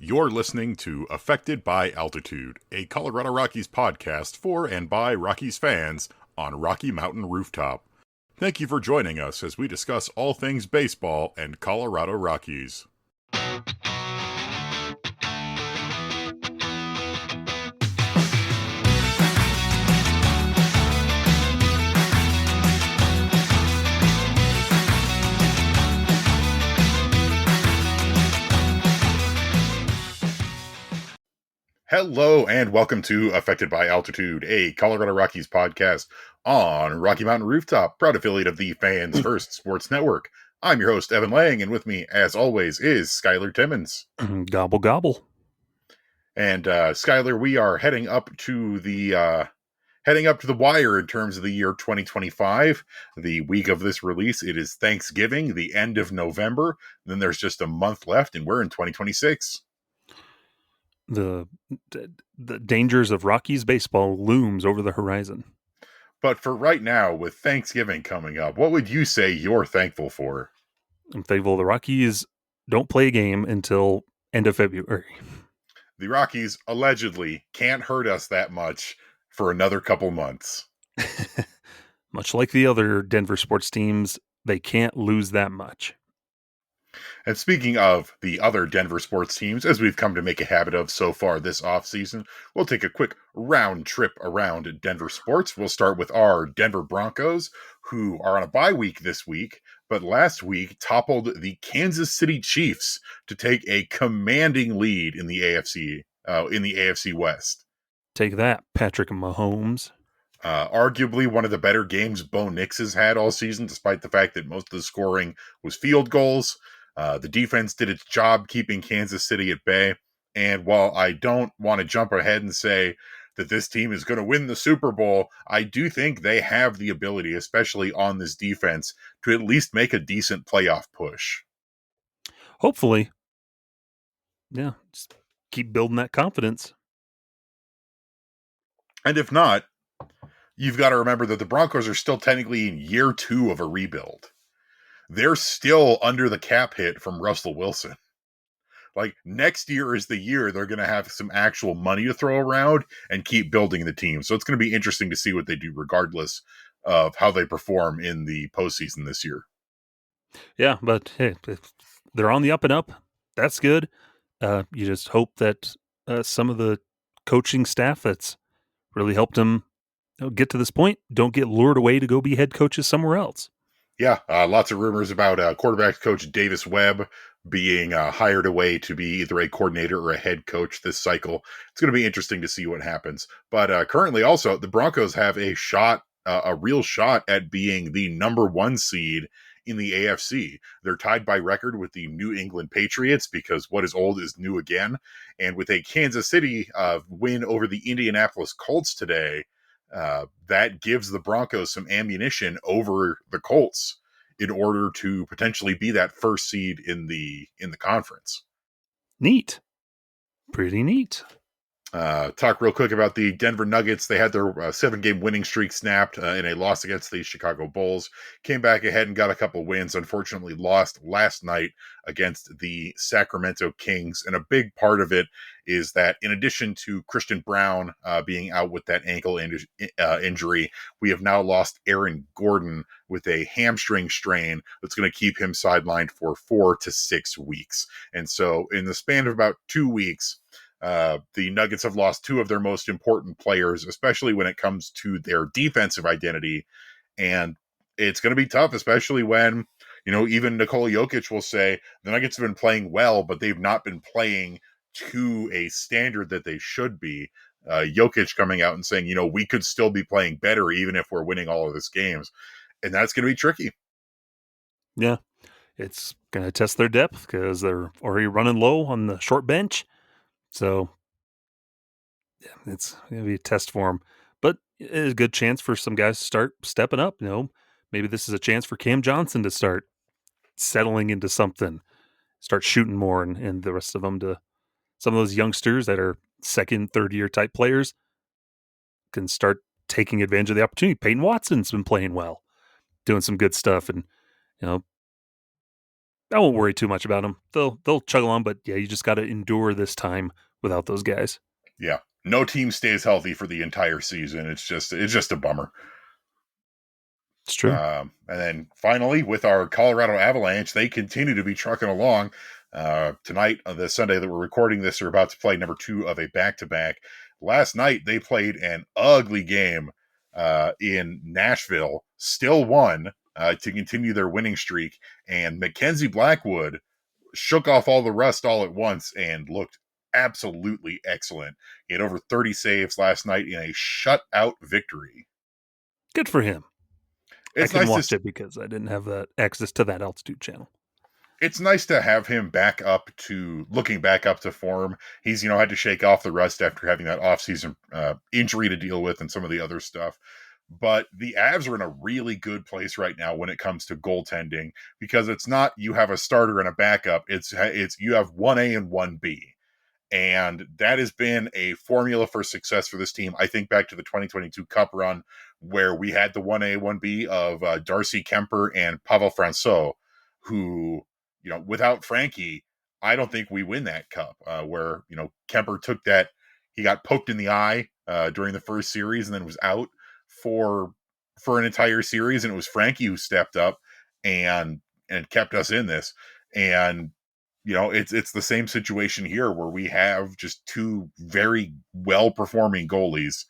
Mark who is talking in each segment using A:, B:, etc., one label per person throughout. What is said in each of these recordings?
A: You're listening to Affected by Altitude, a Colorado Rockies podcast for and by Rockies fans on Rocky Mountain Rooftop. Thank you for joining us as we discuss all things baseball and Colorado Rockies. Hello and welcome to Affected by Altitude, a Colorado Rockies podcast on Rocky Mountain Rooftop, proud affiliate of the Fans First Sports Network. I'm your host, Evan Lang, and with me, as always, is Skyler Timmons.
B: Gobble, gobble.
A: And Skyler, we are heading up to the wire in terms of the year 2025. The week of this release, it is Thanksgiving, the end of November. Then there's just a month left, and we're in 2026.
B: The dangers of Rockies baseball looms over the horizon.
A: But for right now, with Thanksgiving coming up, what would you say you're thankful for?
B: I'm thankful the Rockies don't play a game until end of February.
A: The Rockies allegedly can't hurt us that much for another couple months.
B: Much like the other Denver sports teams, they can't lose that much.
A: And speaking of the other Denver sports teams, as we've come to make a habit of so far this offseason, we'll take a quick round trip around Denver sports. We'll start with our Denver Broncos, who are on a bye week this week, but last week toppled the Kansas City Chiefs to take a commanding lead in the AFC West.
B: Take that, Patrick Mahomes.
A: Arguably one of the better games Bo Nix has had all season, despite the fact that most of the scoring was field goals. The defense did its job keeping Kansas City at bay. And while I don't want to jump ahead and say that this team is going to win the Super Bowl, I do think they have the ability, especially on this defense, to at least make a decent playoff push.
B: Hopefully. Yeah, just keep building that confidence.
A: And if not, you've got to remember that the Broncos are still technically in year 2 of a rebuild. They're still under the cap hit from Russell Wilson. Like, next year is the year they're going to have some actual money to throw around and keep building the team. So it's going to be interesting to see what they do regardless of how they perform in the postseason this year.
B: Yeah, but hey, they're on the up and up. That's good. You just hope that some of the coaching staff that's really helped them get to this point don't get lured away to go be head coaches somewhere else.
A: Yeah, lots of rumors about quarterback coach Davis Webb being hired away to be either a coordinator or a head coach this cycle. It's going to be interesting to see what happens. But currently also, the Broncos have a real shot at being the number 1 seed in the AFC. They're tied by record with the New England Patriots because what is old is new again. And with a Kansas City win over the Indianapolis Colts today, that gives the Broncos some ammunition over the Colts in order to potentially be that first seed in the conference.
B: Neat. Pretty neat.
A: Talk real quick about the Denver Nuggets. They had their 7-game winning streak snapped in a loss against the Chicago Bulls. Came back ahead and got a couple wins. Unfortunately, lost last night against the Sacramento Kings. And a big part of it is that in addition to Christian Brown being out with that ankle injury, we have now lost Aaron Gordon with a hamstring strain that's going to keep him sidelined for 4 to 6 weeks. And so in the span of about 2 weeks, the Nuggets have lost 2 of their most important players, especially when it comes to their defensive identity. And it's going to be tough, especially when, even Nikola Jokic will say the Nuggets have been playing well, but they've not been playing to a standard that they should be. Jokic coming out and saying, we could still be playing better even if we're winning all of these games. And that's going to be tricky.
B: Yeah, it's going to test their depth because they're already running low on the short bench. So, yeah, it's going to be a test for them. But it's a good chance for some guys to start stepping up. Maybe this is a chance for Cam Johnson to start settling into something, start shooting more, and the rest of them some of those youngsters that are second, third year type players can start taking advantage of the opportunity. Peyton Watson's been playing well, doing some good stuff. And, I won't worry too much about them. They'll chug along, but yeah, you just got to endure this time without those guys.
A: Yeah. No team stays healthy for the entire season. It's just a bummer.
B: It's true.
A: And then finally, with our Colorado Avalanche, they continue to be trucking along. Tonight, on the Sunday that we're recording this, they're about to play number 2 of a back-to-back. Last night, they played an ugly game in Nashville, still won to continue their winning streak. And Mackenzie Blackwood shook off all the rust all at once and looked absolutely excellent. He had over 30 saves last night in a shutout victory.
B: Good for him. I
A: It's
B: couldn't
A: nice
B: watch
A: to
B: it because I didn't have that access to that altitude channel.
A: it's nice to have him looking back up to form. He's had to shake off the rust after having that offseason injury to deal with and some of the other stuff. But the Avs are in a really good place right now when it comes to goaltending, because it's not you have a starter and a backup. It's you have 1A and 1B. And that has been a formula for success for this team. I think back to the 2022 Cup run where we had the 1A, 1B of Darcy Kemper and Pavel Francouz, who, without Frankie, I don't think we win that Cup. Where, Kemper he got poked in the eye during the first series and then was out for an entire series. And it was Frankie who stepped up and kept us in this. And it's the same situation here where we have just two very well performing goalies,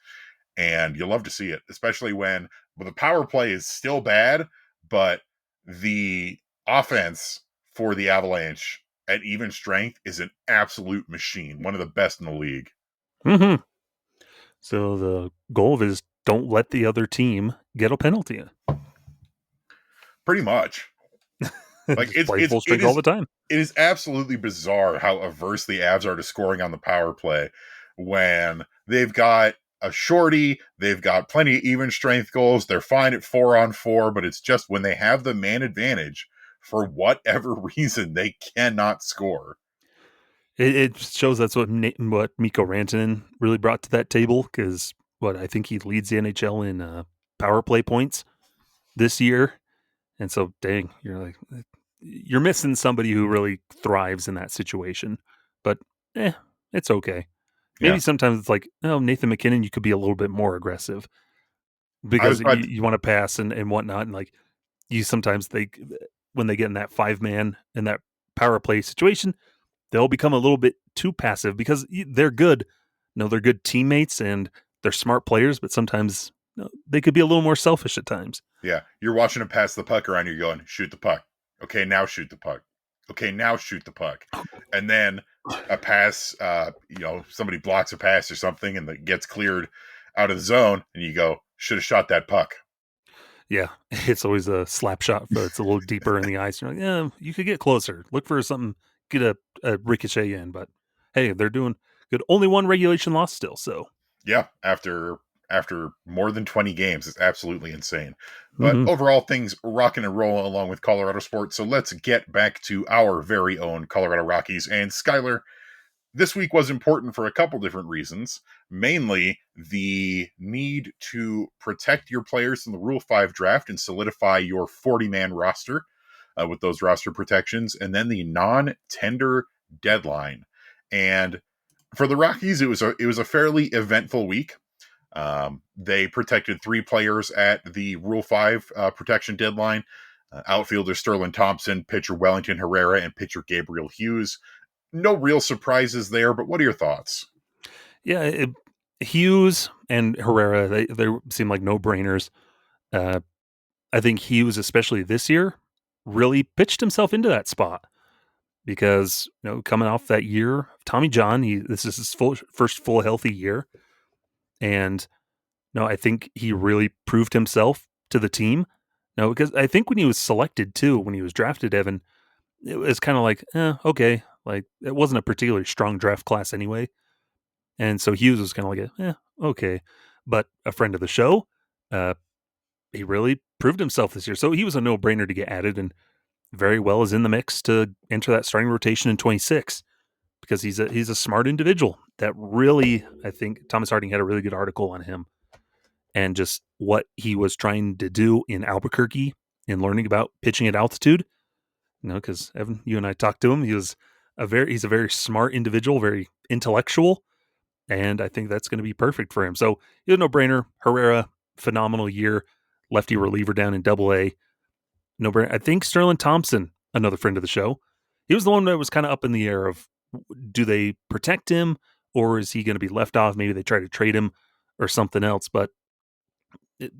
A: and you love to see it, especially when the power play is still bad, but the offense for the Avalanche at even strength is an absolute machine, one of the best in the league.
B: Mm-hmm. So the goal is don't let the other team get a penalty.
A: Pretty much. Like
B: Just play full strength all the time.
A: It is absolutely bizarre how averse the Avs are to scoring on the power play when they've got a shorty, they've got plenty of even strength goals, they're fine at 4-on-4, but it's just when they have the man advantage, for whatever reason, they cannot score.
B: It shows that's what Mikko Rantanen really brought to that table, because I think he leads the NHL in power play points this year. And so, dang, you're missing somebody who really thrives in that situation. But it's okay. Maybe sometimes it's like, oh, Nathan MacKinnon, you could be a little bit more aggressive because you want to pass and whatnot. And like sometimes when they get in that 5-man in that power play situation, they'll become a little bit too passive because they're good. They're good teammates and they're smart players, but sometimes they could be a little more selfish at times.
A: Yeah, you're watching them pass the puck around, you're going, shoot the puck. Okay, now shoot the puck. Okay, now shoot the puck. And then a pass, somebody blocks a pass or something and it gets cleared out of the zone, and you go, should have shot that puck.
B: Yeah, it's always a slap shot, but it's a little deeper in the ice. You're like, yeah, you could get closer. Look for something, get a ricochet in. But hey, they're doing good. Only one regulation loss still, so.
A: Yeah, after more than 20 games, it's absolutely insane. But overall, things rocking and rolling along with Colorado sports. So let's get back to our very own Colorado Rockies. And Skyler, this week was important for a couple different reasons. Mainly the need to protect your players in the Rule 5 draft and solidify your 40-man roster with those roster protections, and then the non-tender deadline. And for the Rockies, it was a fairly eventful week. They protected 3 players at the Rule 5 protection deadline. Outfielder Sterling Thompson, pitcher Wellington Herrera, and pitcher Gabriel Hughes. No real surprises there, but what are your thoughts?
B: Yeah, Hughes and Herrera, they seem like no-brainers. I think Hughes, especially this year, really pitched himself into that spot because, coming off that year of Tommy John, this is his first full healthy year. And I think he really proved himself to the team. No, because I think when he was selected too, when he was drafted, Evan, it was kind of like, okay. Like, it wasn't a particularly strong draft class anyway. And so Hughes was kind of like, okay. But a friend of the show, he really proved himself this year. So he was a no-brainer to get added, and very well is in the mix to enter that starting rotation in 26 because he's a smart individual that really, I think Thomas Harding had a really good article on him and just what he was trying to do in Albuquerque and learning about pitching at altitude. Because Evan, you and I talked to him. He's a very smart individual, very intellectual, and I think that's going to be perfect for him. So he's a no-brainer. Herrera, phenomenal year, lefty reliever down in Double A. No-brainer. I think Sterling Thompson, another friend of the show, he was the one that was kind of up in the air of, do they protect him or is he going to be left off? Maybe they try to trade him or something else. But it,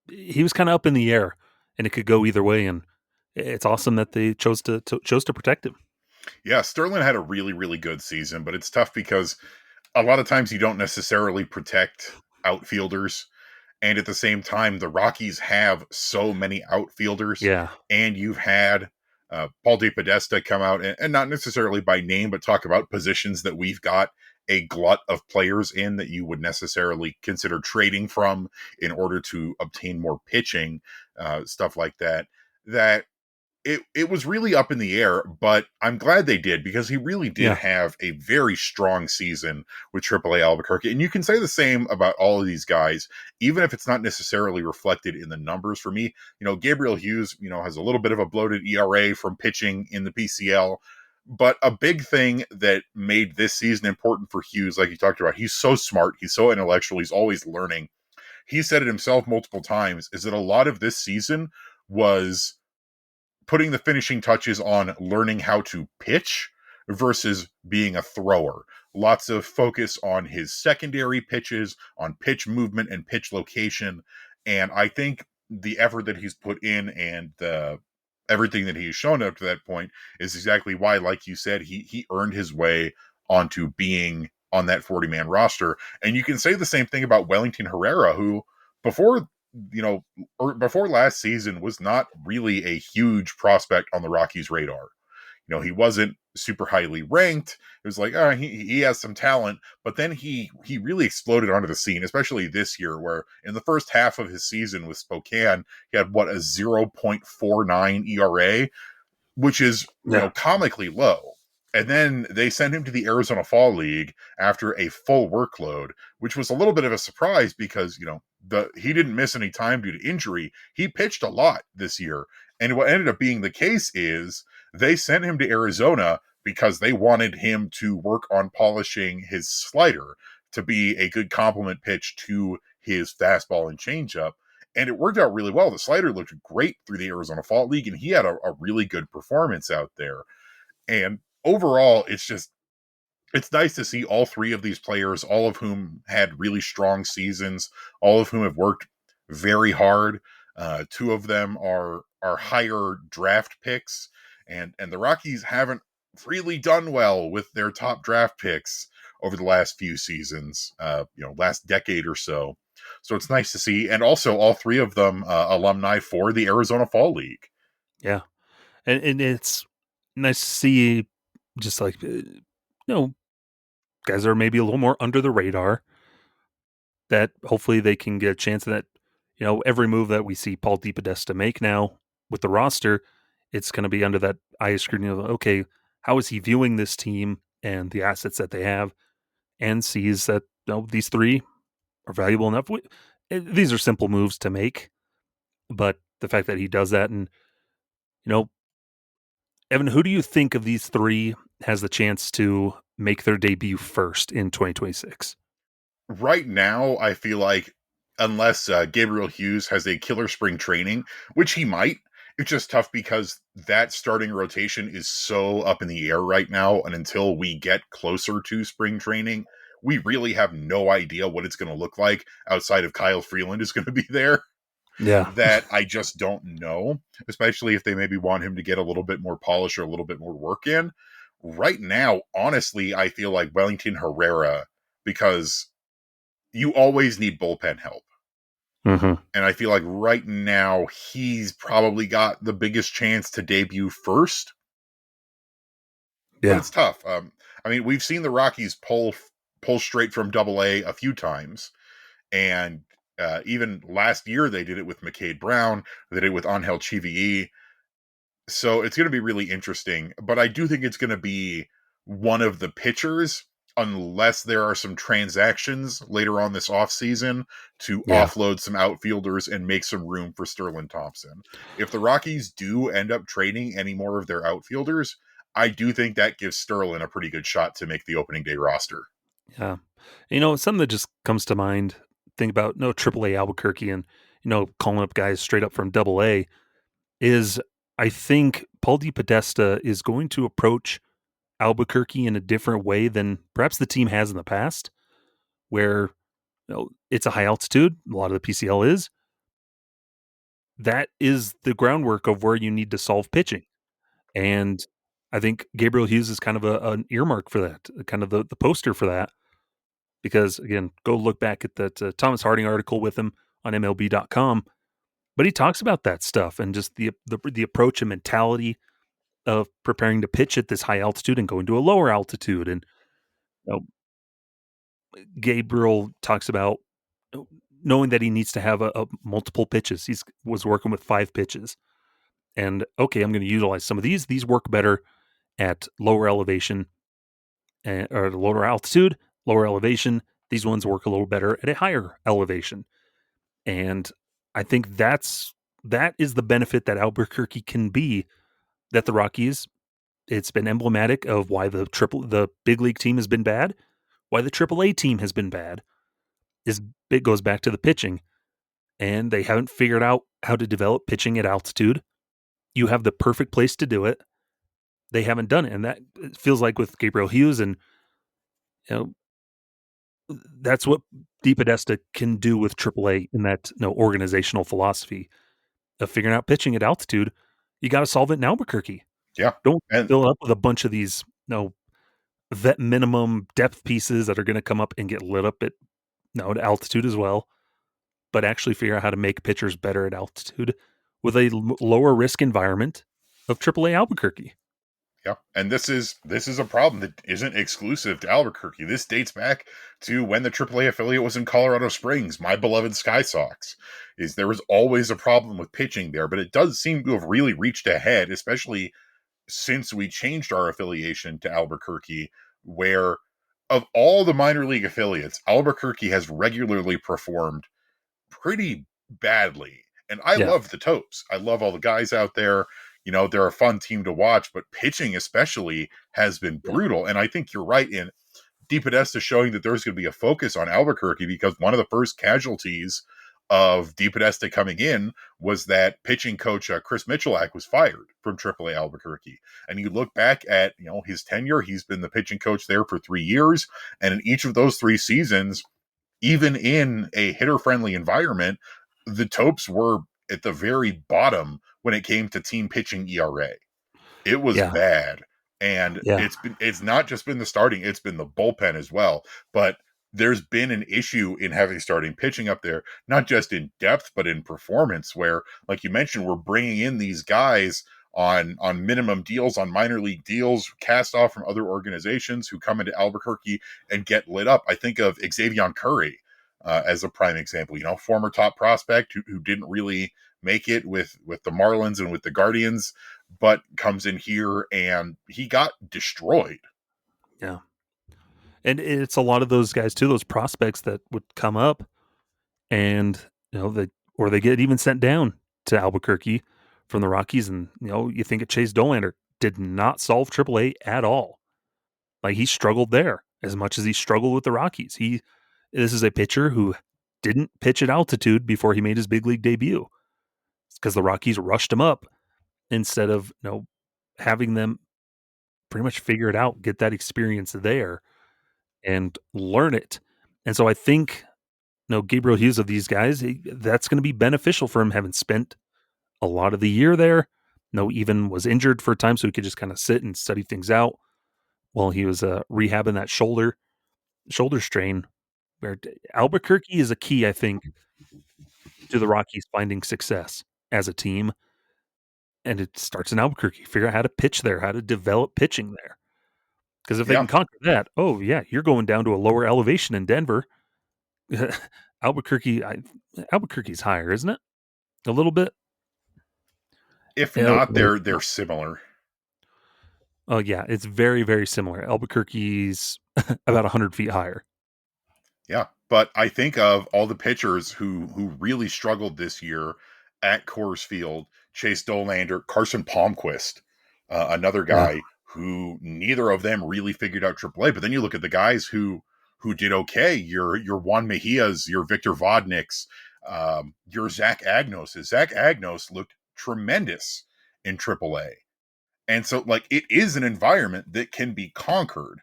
B: he was kind of up in the air, and it could go either way. And it's awesome that they chose to protect him.
A: Yeah, Sterling had a really, really good season, but it's tough because a lot of times you don't necessarily protect outfielders. And at the same time, the Rockies have so many outfielders,
B: Yeah,
A: and you've had Paul DePodesta come out and not necessarily by name, but talk about positions that we've got a glut of players in that you would necessarily consider trading from in order to obtain more pitching, stuff like that. That it was really up in the air, but I'm glad they did because he really did
B: yeah,
A: have a very strong season with AAA Albuquerque. And you can say the same about all of these guys, even if it's not necessarily reflected in the numbers for me. Gabriel Hughes, has a little bit of a bloated ERA from pitching in the PCL. But a big thing that made this season important for Hughes, like you talked about, he's so smart, he's so intellectual, he's always learning. He said it himself multiple times, is that a lot of this season was putting the finishing touches on learning how to pitch versus being a thrower. Lots of focus on his secondary pitches, on pitch movement and pitch location. And I think the effort that he's put in and everything that he's shown up to that point is exactly why, like you said, he earned his way onto being on that 40-man roster. And you can say the same thing about Wellington Herrera, who before before last season was not really a huge prospect on the Rockies' radar. He wasn't super highly ranked. It was like, he has some talent, but then he really exploded onto the scene, especially this year, where in the first half of his season with Spokane, he had a 0.49 ERA, which is,
B: yeah,
A: comically low. And then they sent him to the Arizona Fall League after a full workload, which was a little bit of a surprise because, he didn't miss any time due to injury. He pitched a lot this year. And what ended up being the case is they sent him to Arizona because they wanted him to work on polishing his slider to be a good complement pitch to his fastball and changeup. And it worked out really well. The slider looked great through the Arizona Fall League, and he had a really good performance out there. And overall, it's nice to see all three of these players, all of whom had really strong seasons, all of whom have worked very hard. Two of them are higher draft picks, and the Rockies haven't really done well with their top draft picks over the last few seasons, last decade or so. So it's nice to see, and also all three of them alumni for the Arizona Fall League.
B: yeah. And it's nice to see, just like guys are maybe a little more under the radar, that hopefully they can get a chance that, every move that we see Paul DePodesta make now with the roster, it's going to be under that eye of scrutiny of, okay, how is he viewing this team and the assets that they have, and sees that, these three are valuable enough. These are simple moves to make, but the fact that he does that, and, you know, Evan, who do you think of these three has the chance to make their debut first in 2026?
A: Right now, I feel like unless Gabriel Hughes has a killer spring training, which he might, it's just tough because that starting rotation is so up in the air right now. And until we get closer to spring training, we really have no idea what it's going to look like outside of Kyle Freeland is going to be there.
B: Yeah.
A: That I just don't know, especially if they maybe want him to get a little bit more polish or a little bit more work in. Right now, honestly, I feel like Wellington Herrera, because you always need bullpen help.
B: Mm-hmm.
A: And I feel like right now he's probably got the biggest chance to debut first, but
B: Yeah.
A: it's tough. We've seen the Rockies pull straight from Double A few times, and even last year they did it with McCade Brown, they did it with Angel Chivi. So it's going to be really interesting, but I do think it's going to be one of the pitchers. unless there are some transactions later on this offseason to
B: Yeah.
A: offload some outfielders and make some room for Sterling Thompson. If the Rockies do end up trading any more of their outfielders, I do think that gives Sterling a pretty good shot to make the opening day roster.
B: Yeah. Something that just comes to mind, think about no AAA Albuquerque and, calling up guys straight up from Double A is I think Paul DePodesta is going to approach Albuquerque in a different way than perhaps the team has in the past, where it's a high altitude. A lot of the PCL is. That is the groundwork of where you need to solve pitching. And I think Gabriel Hughes is kind of an earmark for that, kind of the poster for that. Because again, go look back at that Thomas Harding article with him on MLB.com. But he talks about that stuff and just the approach and mentality of preparing to pitch at this high altitude and going to a lower altitude. And you know, Gabriel talks about knowing that he needs to have a multiple pitches. He was working with 5 pitches, and okay, I'm going to utilize some of these. These work better at lower elevation or lower altitude, lower elevation. These ones work a little better at a higher elevation, and I think that is the benefit that Albuquerque can be. That the Rockies, it's been emblematic of why the big league team has been bad, why the AAA team has been bad. Is it goes back to the pitching, and they haven't figured out how to develop pitching at altitude. You have the perfect place to do it. They haven't done it, and that it feels like with Gabriel Hughes, and you know that's what DePodesta can do with AAA in that organizational philosophy of figuring out pitching at altitude. You got to solve it in Albuquerque.
A: Yeah.
B: Don't
A: And
B: fill it up with a bunch of these vet minimum depth pieces that are going to come up and get lit up at at altitude as well. But actually figure out how to make pitchers better at altitude with a lower risk environment of AAA Albuquerque.
A: yeah, and this is a problem that isn't exclusive to Albuquerque. This dates back to when the AAA affiliate was in Colorado Springs, my beloved Sky Sox. Is there was always a problem with pitching there, but it does seem to have really reached ahead, especially since we changed our affiliation to Albuquerque, where of all the minor league affiliates, Albuquerque has regularly performed pretty badly. And I
B: Yeah.
A: love the Topes. I love all the guys out there. They're a fun team to watch, but pitching especially has been
B: Yeah.
A: brutal. And I think you're right in DePodesta showing that there's going to be a focus on Albuquerque because one of the first casualties of DePodesta coming in was that pitching coach Chris Michalak was fired from AAA Albuquerque. And you look back at his tenure, he's been the pitching coach there for 3 years, and in each of those 3 seasons, even in a hitter friendly environment, the Topes were at the very bottom when it came to team pitching ERA. It was
B: Yeah.
A: bad. And
B: Yeah.
A: it's not just been the starting, it's been the bullpen as well. But there's been an issue in having starting pitching up there, not just in depth, but in performance, where, like you mentioned, we're bringing in these guys on minimum deals, on minor league deals, cast off from other organizations who come into Albuquerque and get lit up. I think of Xavier Curry as a prime example. Former top prospect who didn't really make it with the Marlins and with the Guardians, but comes in here and he got destroyed.
B: Yeah. And it's a lot of those guys too, those prospects that would come up and they get even sent down to Albuquerque from the Rockies, and you think of Chase Dolander did not solve AAA at all. Like he struggled there as much as he struggled with the Rockies. This is a pitcher who didn't pitch at altitude before he made his big league debut. It's because the Rockies rushed him up instead of having them pretty much figure it out, get that experience there and learn it. And so I think Gabriel Hughes of these guys, that's going to be beneficial for him having spent a lot of the year there. Even was injured for a time, so he could just kind of sit and study things out while he was rehabbing that shoulder strain. Where Albuquerque is a key, I think, to the Rockies finding success as a team, and it starts in Albuquerque. Figure out how to pitch there, how to develop pitching there. Because if they
A: Yeah.
B: can conquer that, oh yeah, you're going down to a lower elevation in Denver. Albuquerque, Albuquerque's higher, isn't it? A little bit.
A: If
B: Oh,
A: not, they're similar.
B: oh yeah, it's very very similar. Albuquerque's about 100 feet higher.
A: Yeah, but I think of all the pitchers who really struggled this year at Coors Field: Chase Dolander, Carson Palmquist, another
B: Yeah.
A: guy who neither of them really figured out AAA. But then you look at the guys who did okay. Your Juan Mejias, your Victor Vodniks, your Zach Agnos. Zach Agnos looked tremendous in AAA, and so like it is an environment that can be conquered,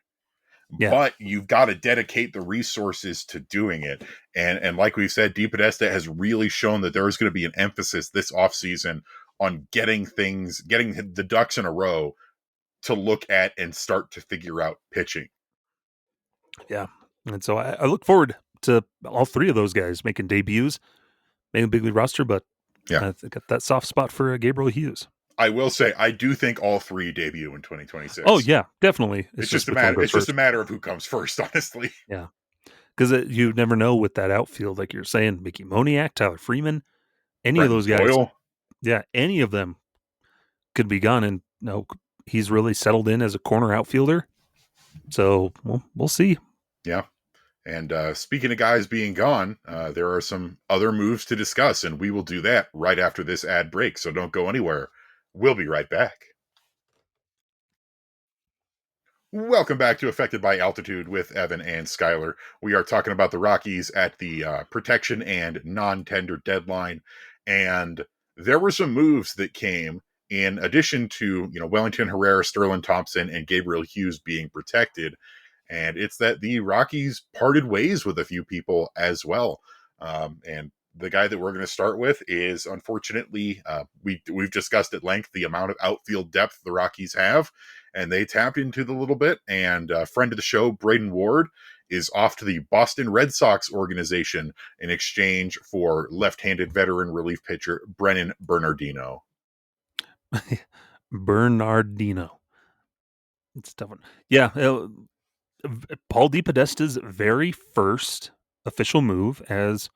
B: Yeah.
A: but you've got to dedicate the resources to doing it. And like we've said, DePodesta has really shown that there is going to be an emphasis this offseason on getting the ducks in a row to look at and start to figure out pitching.
B: Yeah. And so I look forward to all three of those guys making debuts, making a big league roster, but
A: Yeah.
B: I got that soft spot for Gabriel Hughes.
A: I will say I do think all three debut in
B: Oh
A: 2026.
B: yeah, definitely.
A: It's
B: Just
A: just a
B: which one
A: matter
B: goes
A: it's just a
B: first.
A: matter of who comes first, honestly.
B: Yeah, because you never know with that outfield, like you're saying, Mickey Moniak, Tyler Freeman, any of
A: Brenton
B: those guys.
A: Doyle.
B: Yeah, any of them could be gone, and he's really settled in as a corner outfielder. So we'll see.
A: Yeah. And speaking of guys being gone, there are some other moves to discuss, and we will do that right after this ad break. So don't go anywhere. We'll be right back. Welcome back to Affected by Altitude with Evan and Skyler. We are talking about the Rockies at the protection and non-tender deadline, and there were some moves that came in addition to Wellington Herrera, Sterling Thompson, and Gabriel Hughes being protected. And it's that the Rockies parted ways with a few people as well. And the guy that we're going to start with is, unfortunately, we've discussed at length the amount of outfield depth the Rockies have, and they tapped into the little bit. And a friend of the show, Braiden Ward, is off to the Boston Red Sox organization in exchange for left-handed veteran relief pitcher Brennan Bernardino.
B: Bernardino. It's a tough one. Yeah, Paul DePodesta's very first official move as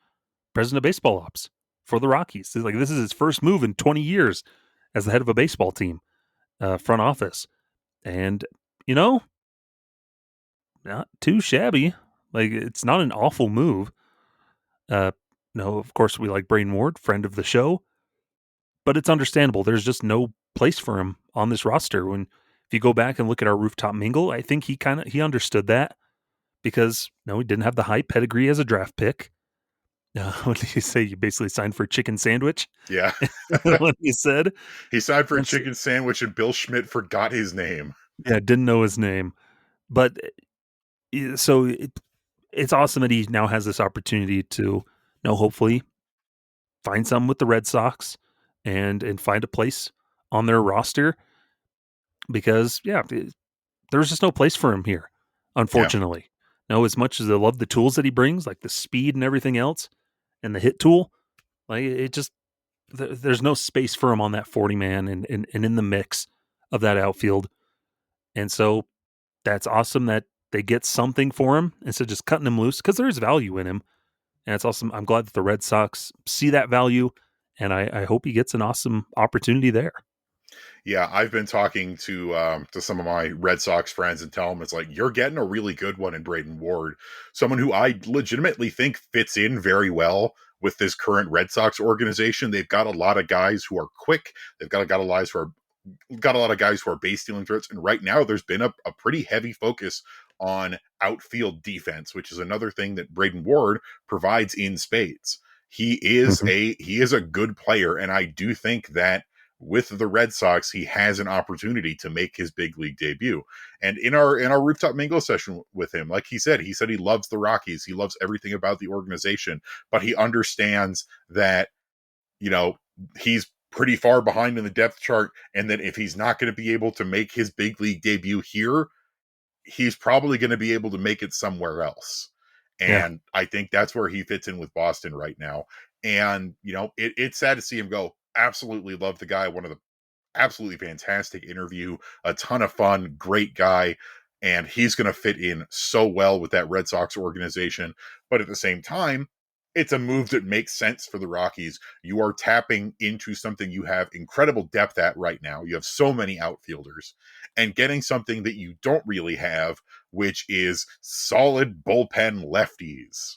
B: president of baseball ops for the Rockies. Like this is his first move in 20 years as the head of a baseball team, front office, and not too shabby. Like it's not an awful move. No, of course we like Braiden Ward, friend of the show, but it's understandable. There's just no place for him on this roster. When if you go back and look at our rooftop mingle, I think he understood that because he didn't have the high pedigree as a draft pick. What did you say? You basically signed for a chicken sandwich.
A: Yeah.
B: What he said.
A: He signed for a chicken sandwich, and Bill Schmidt forgot his name.
B: Yeah, didn't know his name, but so it's awesome that he now has this opportunity to hopefully find some with the Red Sox and find a place on their roster because there's just no place for him here, unfortunately. Now, as much as I love the tools that he brings, like the speed and everything else, and the hit tool, like it just there's no space for him on that 40 man and in the mix of that outfield. And so that's awesome that they get something for him instead of just cutting him loose because there is value in him. And it's awesome. I'm glad that the Red Sox see that value, and I hope he gets an awesome opportunity there.
A: Yeah, I've been talking to some of my Red Sox friends and tell them it's like you're getting a really good one in Braiden Ward, someone who I legitimately think fits in very well with this current Red Sox organization. They've got a lot of guys who are quick. They've got a lot of guys who are base stealing threats, and right now there's been a pretty heavy focus on outfield defense, which is another thing that Braiden Ward provides in spades. He is a good player, and I do think that with the Red Sox, he has an opportunity to make his big league debut. And in our rooftop mingle session with him, like he said he loves the Rockies. He loves everything about the organization, but he understands that, he's pretty far behind in the depth chart, and that if he's not going to be able to make his big league debut here, he's probably going to be able to make it somewhere else.
B: Yeah.
A: And I think that's where he fits in with Boston right now. And, it's sad to see him go. Absolutely love the guy. One of the absolutely fantastic interview, a ton of fun, great guy. And he's going to fit in so well with that Red Sox organization. But at the same time, it's a move that makes sense for the Rockies. You are tapping into something you have incredible depth at right now. You have so many outfielders, and getting something that you don't really have which is solid bullpen lefties.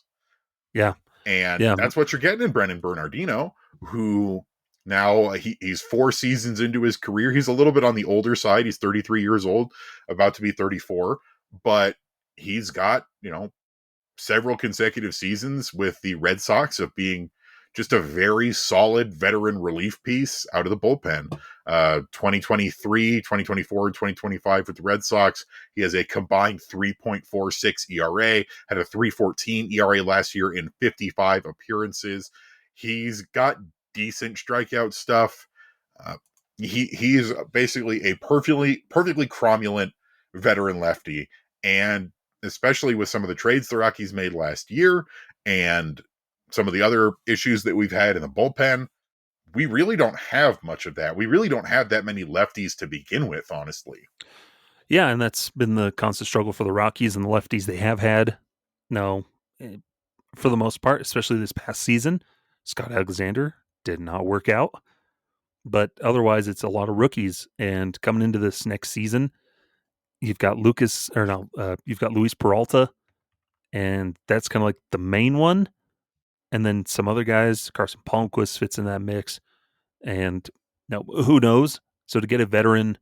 B: Yeah.
A: And
B: Yeah.
A: that's what you're getting in Brennan Bernardino, who now he's 4 seasons into his career. He's a little bit on the older side. He's 33 years old, about to be 34, but he's got, several consecutive seasons with the Red Sox of being just a very solid veteran relief piece out of the bullpen. 2023, 2024, 2025 with the Red Sox, he has a combined 3.46 ERA, had a 3.14 ERA last year in 55 appearances. He's got decent strikeout stuff. Uh, he's basically a perfectly cromulent veteran lefty, and especially with some of the trades the Rockies made last year and some of the other issues that we've had in the bullpen, we really don't have much of that. We really don't have that many lefties to begin with, honestly.
B: Yeah, and that's been the constant struggle for the Rockies and the lefties they have had. No, for the most part, especially this past season, Scott Alexander did not work out. But otherwise, it's a lot of rookies. And coming into this next season, you've got you've got Luis Peralta, and that's kind of like the main one. And then some other guys, Carson Palmquist fits in that mix. And now, who knows? So to get a veteran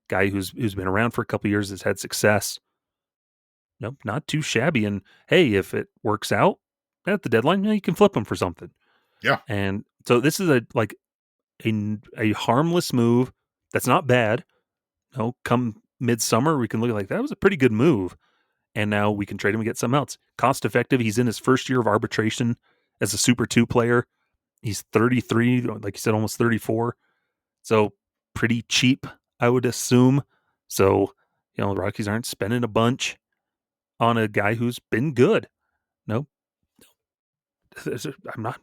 B: guy who's been around for a couple of years, has had success, nope, not too shabby. And hey, if it works out at the deadline, you can flip him for something.
A: Yeah.
B: And so this is a harmless move that's not bad. Come midsummer, we can look like that was a pretty good move. And now we can trade him and get something else. Cost effective. He's in his first year of arbitration as a Super 2 player. He's 33, like you said, almost 34. So pretty cheap, I would assume. So, the Rockies aren't spending a bunch on a guy who's been good. No, there's not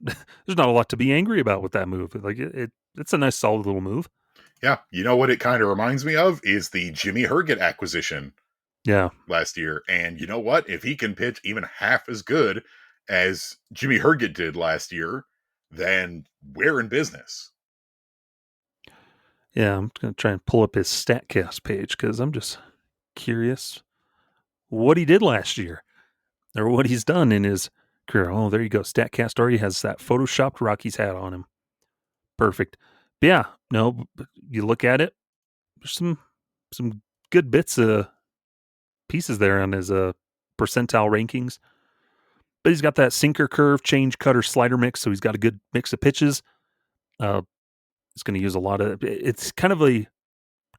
B: a lot to be angry about with that move. Like it's a nice, solid little move.
A: Yeah. You know what it kind of reminds me of is the Jimmy Herget acquisition
B: Yeah.
A: last year. And you know what? If he can pitch even half as good as Jimmy Herget did last year, then we're in business.
B: Yeah, I'm going to try and pull up his StatCast page because I'm just curious what he did last year or what he's done in his career. Oh, there you go. StatCast already has that photoshopped Rockies hat on him. Perfect. But yeah, no, you look at it, there's some good bits of pieces there on his percentile rankings. But he's got that sinker curve, change cutter, slider mix, so he's got a good mix of pitches. It's going to use a lot of. It's kind of a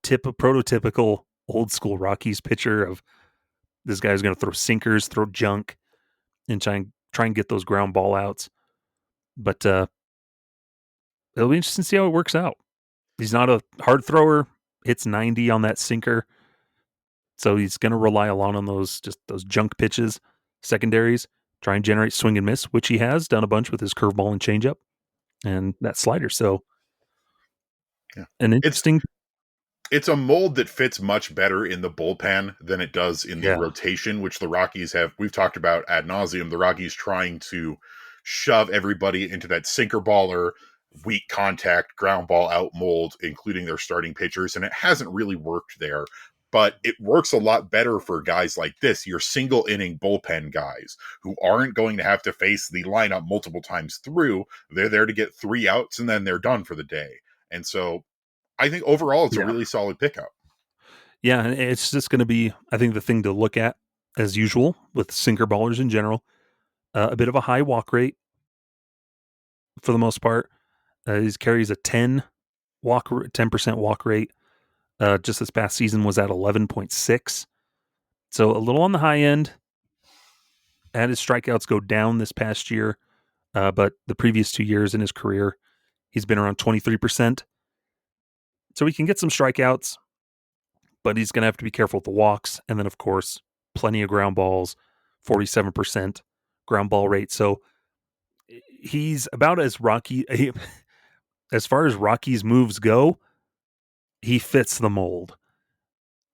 B: prototypical old school Rockies pitcher of this guy's going to throw sinkers, throw junk, and try and get those ground ball outs. But it'll be interesting to see how it works out. He's not a hard thrower. Hits 90 on that sinker. So he's going to rely a lot on those junk pitches, secondaries, try and generate swing and miss, which he has done a bunch with his curveball and changeup and that slider. So
A: Yeah.
B: an interesting.
A: It's a mold that fits much better in the bullpen than it does in the rotation, which the Rockies have. We've talked about ad nauseum. The Rockies trying to shove everybody into that sinker baller, weak contact, ground ball out mold, including their starting pitchers, and it hasn't really worked there. But it works a lot better for guys like this, your single inning bullpen guys who aren't going to have to face the lineup multiple times through. They're there to get 3 outs and then they're done for the day. And so I think overall it's a really solid pickup.
B: Yeah, it's just going to be, I think, the thing to look at as usual with sinker ballers in general. A bit of a high walk rate for the most part. He carries a 10% walk rate. Just this past season was at 11.6. So a little on the high end. Had his strikeouts go down this past year, but the previous 2 years in his career, he's been around 23%. So he can get some strikeouts, but he's going to have to be careful with the walks. And then, of course, plenty of ground balls, 47% ground ball rate. So he's about as Rocky, as far as Rocky's moves go, he fits the mold.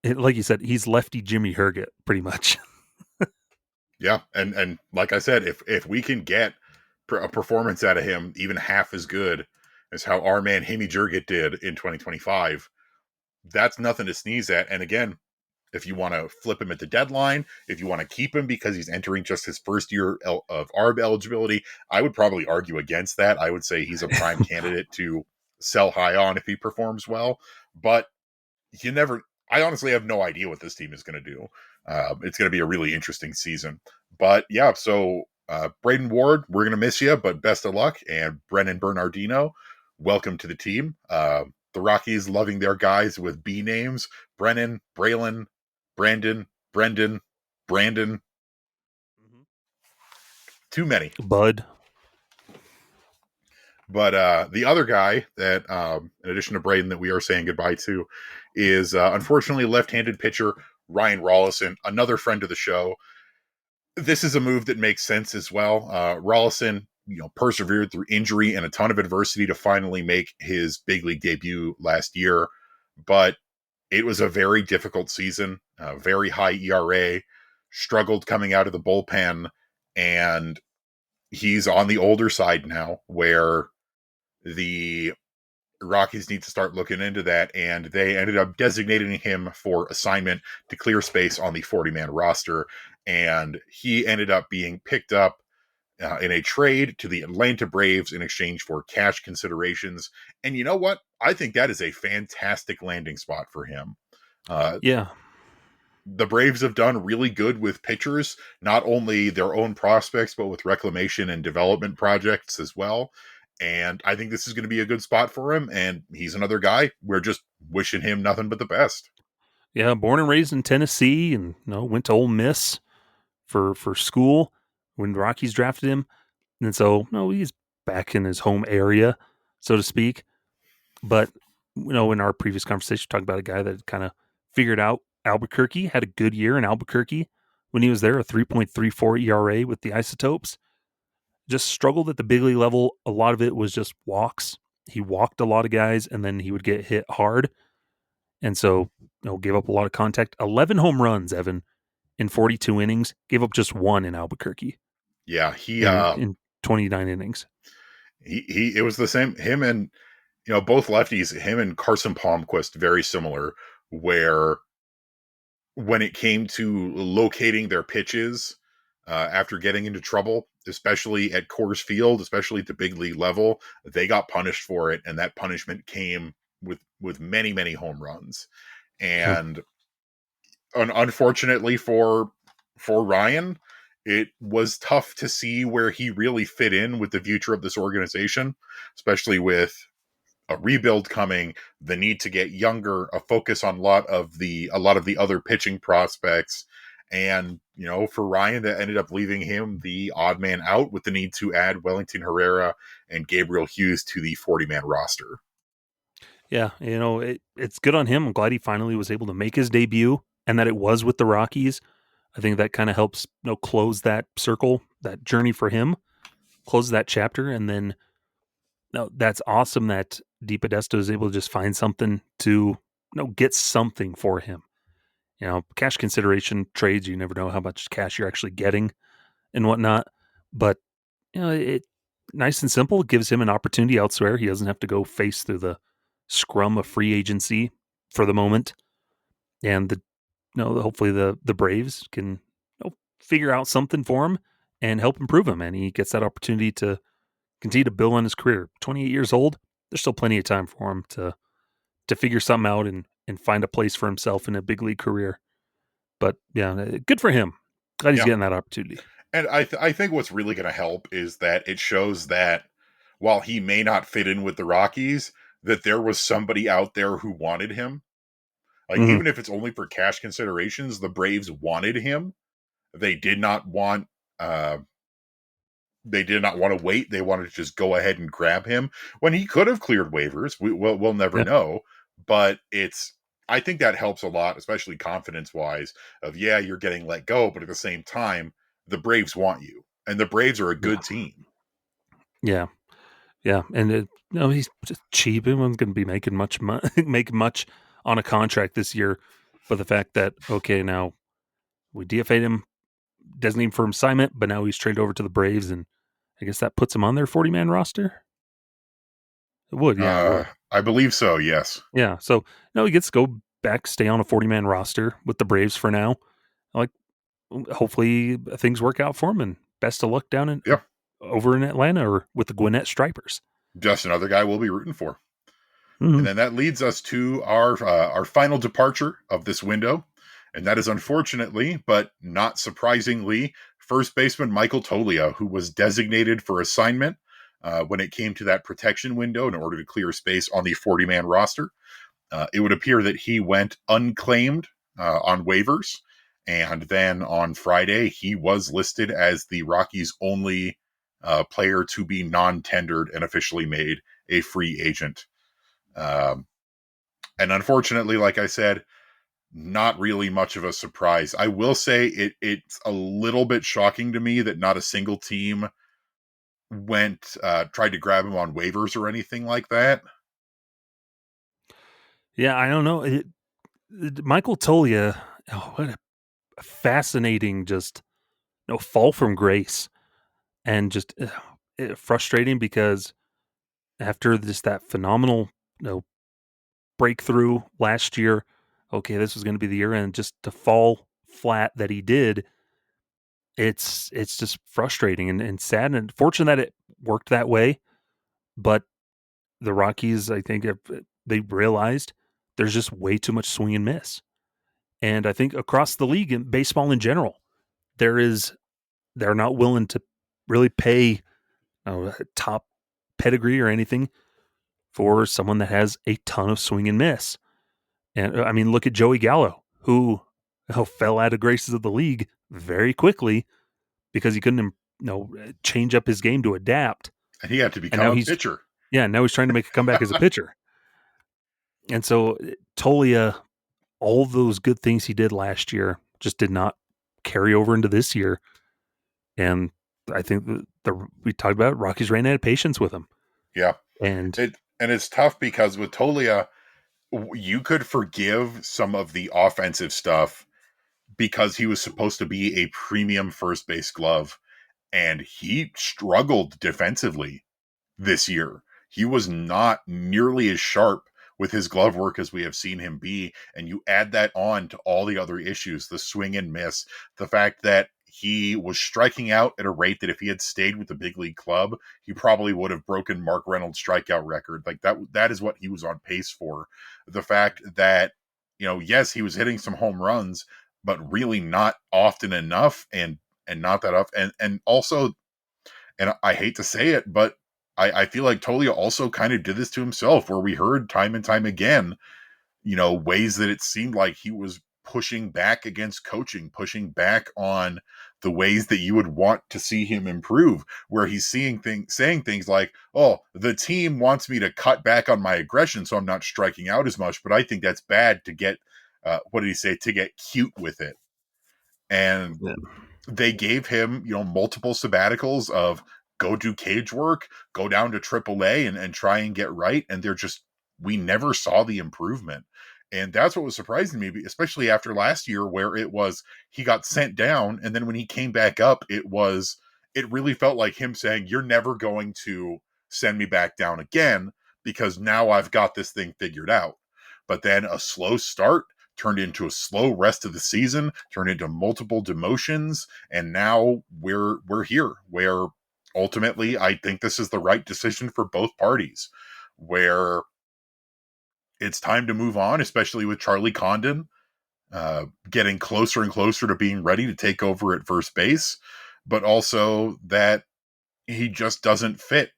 B: Like you said, he's lefty Jimmy Herget, pretty much.
A: Yeah, and like I said, if we can get a performance out of him even half as good as how our man Jimmy Jurget did in 2025, that's nothing to sneeze at. And again, if you want to flip him at the deadline, if you want to keep him because he's entering just his first year of ARB eligibility, I would probably argue against that. I would say he's a prime candidate to sell high on if he performs well. But you never, I honestly have no idea what this team is going to do. It's going to be a really interesting season. But yeah, so Braiden Ward, we're going to miss you, but best of luck. And Brennan Bernardino, welcome to the team. The Rockies loving their guys with B names: Brennan, Braylon, Brandon, Brendan, Brandon. Too many.
B: Bud.
A: But the other guy that, in addition to Braden, that we are saying goodbye to is unfortunately left-handed pitcher Ryan Rolison, another friend of the show. This is a move that makes sense as well. Rolison, persevered through injury and a ton of adversity to finally make his big league debut last year, but it was a very difficult season, very high ERA, struggled coming out of the bullpen, and he's on the older side now where the Rockies need to start looking into that, and they ended up designating him for assignment to clear space on the 40-man roster, and he ended up being picked up in a trade to the Atlanta Braves in exchange for cash considerations. And you know what? I think that is a fantastic landing spot for him.
B: Yeah.
A: The Braves have done really good with pitchers, not only their own prospects, but with reclamation and development projects as well. And I think this is going to be a good spot for him. And he's another guy. We're just wishing him nothing but the best.
B: Yeah, born and raised in Tennessee, and went to Ole Miss for school when the Rockies drafted him. And so, he's back in his home area, so to speak. But, in our previous conversation, we talked about a guy that kind of figured out Albuquerque, had a good year in Albuquerque when he was there, a 3.34 ERA with the Isotopes. Just struggled at the big league level. A lot of it was just walks. He walked a lot of guys, and then he would get hit hard. And so, gave up a lot of contact. 11 home runs, Evan, in 42 innings. Gave up just one in Albuquerque.
A: Yeah,
B: in 29 innings.
A: It was the same. Him and both lefties. Him and Carson Palmquist, very similar. Where when it came to locating their pitches after getting into trouble, especially at Coors Field, especially at the big league level, they got punished for it, and that punishment came with many, many home runs. And unfortunately for Ryan, it was tough to see where he really fit in with the future of this organization, especially with a rebuild coming, the need to get younger, a focus on a lot of the other pitching prospects. And, for Ryan, that ended up leaving him the odd man out with the need to add Wellington Herrera and Gabriel Hughes to the 40-man roster.
B: Yeah, it's good on him. I'm glad he finally was able to make his debut and that it was with the Rockies. I think that kind of helps close that circle, that journey for him, close that chapter. And then that's awesome that DePodesta is able to just find something to get something for him. Cash consideration trades, you never know how much cash you're actually getting and whatnot. But, it nice and simple. It gives him an opportunity elsewhere. He doesn't have to go face through the scrum of free agency for the moment. And hopefully the Braves can figure out something for him and help improve him. And he gets that opportunity to continue to build on his career. 28 years old, there's still plenty of time for him to figure something out and find a place for himself in a big league career. But yeah, good for him. Glad he's getting that opportunity.
A: And I think what's really going to help is that it shows that while he may not fit in with the Rockies, that there was somebody out there who wanted him. Like, even if it's only for cash considerations, the Braves wanted him. They did not want to wait. They wanted to just go ahead and grab him when he could have cleared waivers. We'll never know. But I think that helps a lot, especially confidence-wise, of, you're getting let go, but at the same time, the Braves want you. And the Braves are a good team.
B: Yeah. Yeah. And, he's just cheap. He wasn't going to be making much on a contract this year. But the fact that, okay, now we DFA'd him, designated him for assignment, but now he's traded over to the Braves, and I guess that puts him on their 40-man roster? It would, yeah. It would.
A: I believe so, yes.
B: Yeah, so he gets to go back, stay on a 40-man roster with the Braves for now. Like, hopefully things work out for him, and best of luck down in
A: Yeah,
B: over in Atlanta or with the Gwinnett Stripers.
A: just another guy we'll be rooting for.
B: Mm-hmm.
A: And then that leads us to our final departure of this window, and that is unfortunately, but not surprisingly, first baseman Michael Toglia, who was designated for assignment when it came to that protection window in order to clear space on the 40-man roster. It would appear that he went unclaimed on waivers, and then on Friday he was listed as the Rockies' only player to be non-tendered and officially made a free agent. Um, and unfortunately, like I said, not really much of a surprise. I will say it's a little bit shocking to me that not a single team went tried to grab him on waivers or anything like that.
B: Yeah, I don't know. Michael Toglia, what a fascinating, just fall from grace, and just frustrating because after that phenomenal breakthrough last year, okay, this was going to be the year, and just to fall flat that he did, it's just frustrating and sad, and fortunate that it worked that way. But the Rockies, I think, they realized there's just way too much swing and miss. And I think across the league and baseball in general, they're not willing to really pay top pedigree or anything for someone that has a ton of swing and miss. And I mean, look at Joey Gallo, who fell out of graces of the league very quickly because he couldn't, change up his game to adapt.
A: And he had to
B: And
A: become
B: now
A: a
B: he's
A: pitcher.
B: now he's trying to make a comeback as a pitcher. And so Tolia, all those good things he did last year just did not carry over into this year. And I think we talked about it, Rockies ran out of patience with him.
A: Yeah.
B: And
A: And it's tough because with Toglia, you could forgive some of the offensive stuff because he was supposed to be a premium first base glove, and he struggled defensively this year. He was not nearly as sharp with his glove work as we have seen him be. And you add that on to all the other issues, the swing and miss, the fact that he was striking out at a rate that if he had stayed with the big league club, he probably would have broken Mark Reynolds' strikeout record. Like that is what he was on pace for. The fact that, yes, he was hitting some home runs, but really not often enough and not that often. And also, and I hate to say it, but I feel like Tolia also kind of did this to himself, where we heard time and time again, ways that it seemed like he was pushing back against coaching, pushing back on the ways that you would want to see him improve, where he's saying things like, oh, the team wants me to cut back on my aggression so I'm not striking out as much, but I think that's bad to get, what did he say, to get cute with it. And
B: yeah.
A: they gave him, multiple sabbaticals of go do cage work, go down to AAA and try and get right. And we never saw the improvement. And that's what was surprising me, especially after last year, where it was he got sent down. And then when he came back up, it really felt like him saying, you're never going to send me back down again because now I've got this thing figured out. But then a slow start turned into a slow rest of the season, turned into multiple demotions, and now we're here where ultimately I think this is the right decision for both parties, where it's time to move on, especially with Charlie Condon getting closer and closer to being ready to take over at first base, but also that he just doesn't fit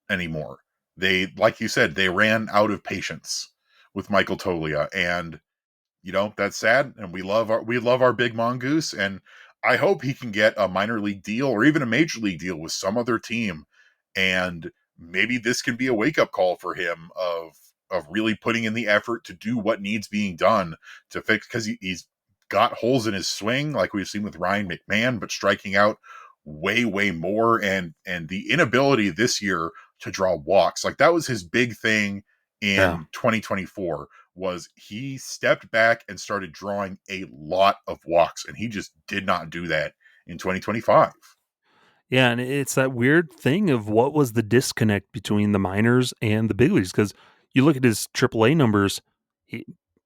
A: anymore. They, like you said, they ran out of patience with Michael Toglia, and that's sad. And we love our big mongoose, and I hope he can get a minor league deal or even a major league deal with some other team, and maybe this can be a wake up call for him of really putting in the effort to do what needs being done to fix, because he's got holes in his swing like we've seen with Ryan McMahon, but striking out way more, and the inability this year to draw walks. Like that was his big thing in 2024, was he stepped back and started drawing a lot of walks, and he just did not do that in 2025.
B: Yeah, and it's that weird thing of what was the disconnect between the minors and the big leagues, because you look at his AAA numbers,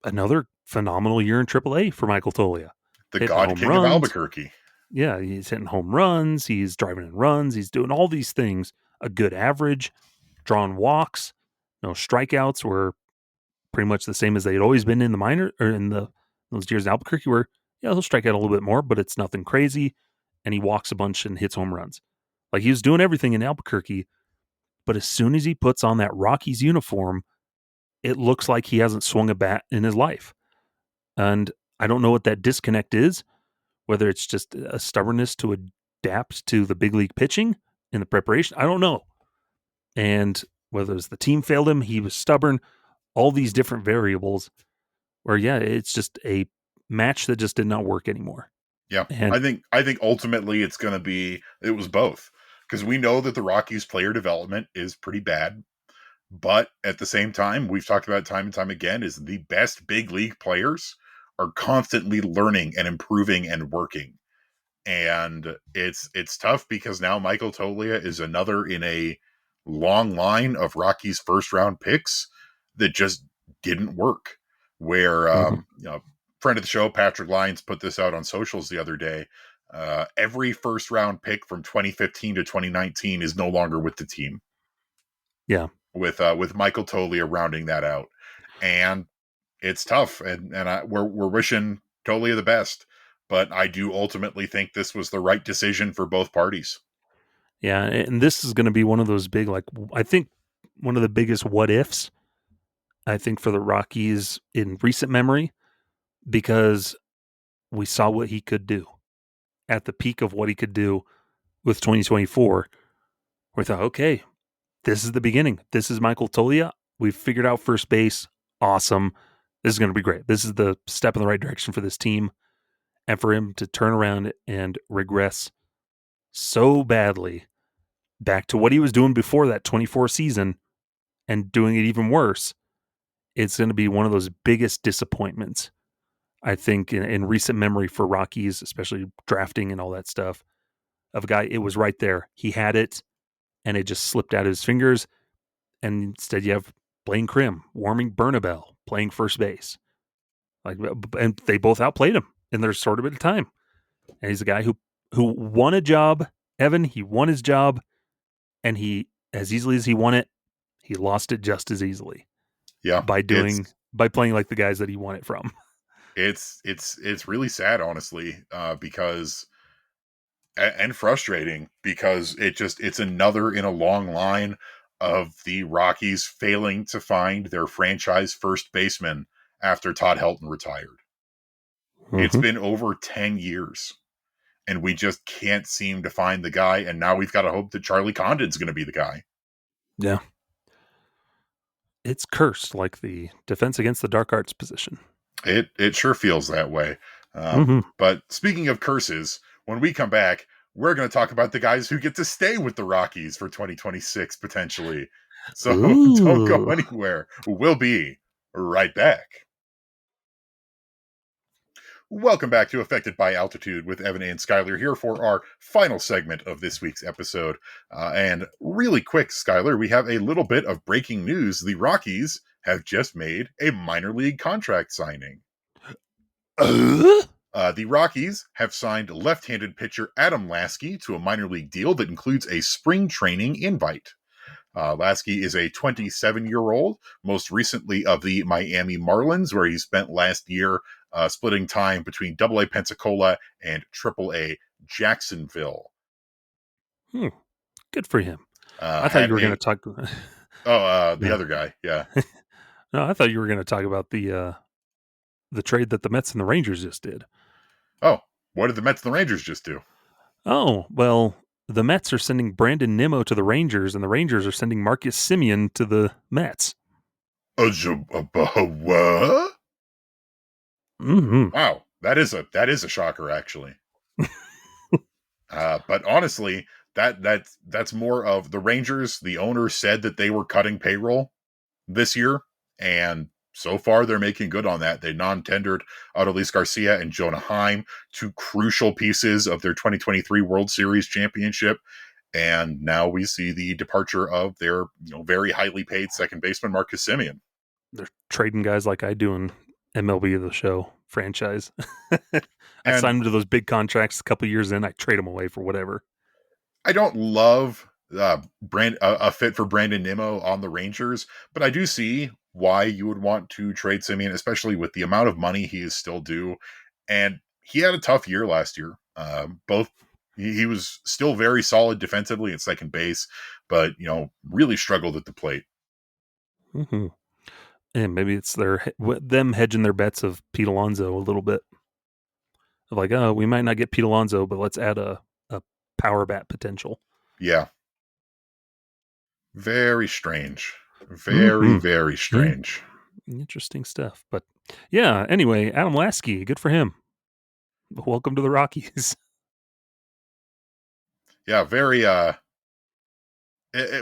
B: another phenomenal year in AAA for Michael Toglia.
A: The
B: Hitting
A: God
B: home
A: King of
B: runs.
A: Albuquerque.
B: Yeah, he's hitting home runs. He's driving in runs. He's doing all these things. A good average, drawing walks. No strikeouts were pretty much the same as they had always been in the minor or in those years in Albuquerque where, yeah, he'll strike out a little bit more, but it's nothing crazy. And he walks a bunch and hits home runs. Like he was doing everything in Albuquerque, but as soon as he puts on that Rockies uniform, it looks like he hasn't swung a bat in his life. And I don't know what that disconnect is, whether it's just a stubbornness to adapt to the big league pitching in the preparation. I don't know. And whether it's the team failed him, he was stubborn, all these different variables where, yeah, it's just a match that just did not work anymore.
A: Yeah,
B: And
A: I think ultimately it was both, because we know that the Rockies player development is pretty bad, but at the same time, we've talked about it time and time again, is the best big league players are constantly learning and improving and working. And it's tough because now Michael Toglia is another in a long line of Rockies first round picks that just didn't work. Where friend of the show Patrick Lyons put this out on socials the other day. Every first round pick from 2015 to 2019 is no longer with the team.
B: yeah,
A: With Michael Toglia rounding that out, and it's tough. And we're wishing Toglia the best. But I do ultimately think this was the right decision for both parties.
B: yeah. And this is going to be one of those big, like, I think one of the biggest what ifs, I think, for the Rockies in recent memory, because we saw what he could do at the peak of what he could do with 2024. We thought, okay, this is the beginning. This is Michael Toglia. We've figured out first base. Awesome. This is going to be great. This is the step in the right direction for this team. And for him to turn around and regress so badly back to what he was doing before that 24 season and doing it even worse, it's going to be one of those biggest disappointments, I think, in recent memory for Rockies, especially drafting and all that stuff, of a guy, it was right there. He had it, and it just slipped out of his fingers. And instead you have Blaine Crim, Warming Bernabel, playing first base. And they both outplayed him in their sort of bit of time. And he's a guy who won a job. Evan, he won his job, and he, as easily as he won it, he lost it just as easily.
A: Yeah,
B: by playing like the guys that he won it from.
A: It's really sad, honestly, because and frustrating, because it's another in a long line of the Rockies failing to find their franchise first baseman after Todd Helton retired. It's been over 10 years, and we just can't seem to find the guy, and now we've got to hope that Charlie Condon's going to be the guy.
B: Yeah. It's cursed, like the Defense Against the Dark Arts position.
A: It sure feels that way. But speaking of curses, when we come back, we're going to talk about the guys who get to stay with the Rockies for 2026, potentially. So don't go anywhere. We'll be right back. Welcome back to Affected by Altitude with Evan and Skyler here for our final segment of this week's episode. And really quick, Skyler, we have a little bit of breaking news. The Rockies have just made a minor league contract signing. The Rockies have signed left-handed pitcher Adam Lasky to a minor league deal that includes a spring training invite. Lasky is a 27-year-old, most recently of the Miami Marlins, where he spent last year splitting time between AA Pensacola and AAA Jacksonville.
B: Good for him. I thought you were going to talk.
A: The other guy, yeah.
B: No, I thought you were going to talk about the trade that the Mets and the Rangers just did.
A: Oh, what did the Mets and the Rangers just do?
B: Oh, well, the Mets are sending Brandon Nimmo to the Rangers, and the Rangers are sending Marcus Semien to the Mets.
A: What?
B: Mm-hmm.
A: Wow, that is a shocker, actually. But honestly, that's more of the Rangers. The owner said that they were cutting payroll this year, and so far they're making good on that. They non-tendered Adolis Garcia and Jonah Heim, two crucial pieces of their 2023 World Series championship. And now we see the departure of their very highly paid second baseman, Marcus Semien.
B: They're trading guys like I do in MLB The Show franchise. I
A: And
B: signed them to those big contracts a couple years in. I trade them away for whatever.
A: I don't love a fit for Brandon Nimmo on the Rangers, but I do see why you would want to trade Simeon, especially with the amount of money he is still due. And he had a tough year last year. Both he was still very solid defensively at second base, but really struggled at the plate.
B: Mm-hmm. And maybe it's them hedging their bets of Pete Alonso a little bit. Of like, oh, we might not get Pete Alonso, but let's add a power bat potential.
A: Yeah, very strange. Very,
B: Mm-hmm.
A: very
B: Yeah.
A: strange.
B: Interesting stuff. But yeah, anyway, Adam Lasky, good for him. Welcome to the Rockies.
A: Yeah, very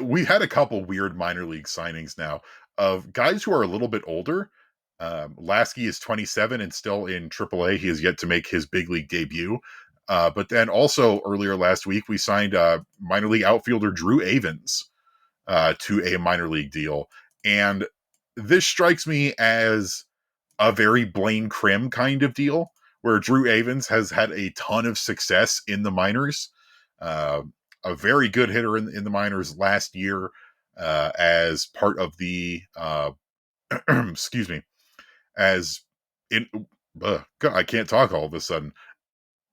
A: we had a couple weird minor league signings now of guys who are a little bit older. Lasky is 27 and still in AAA. He has yet to make his big league debut. But then also earlier last week, we signed minor league outfielder Drew Avens to a minor league deal. And this strikes me as a very Blaine Krim kind of deal, where Drew Avens has had a ton of success in the minors. Uh, a very good hitter in the minors last year as part of the excuse me, as in God, I can't talk all of a sudden.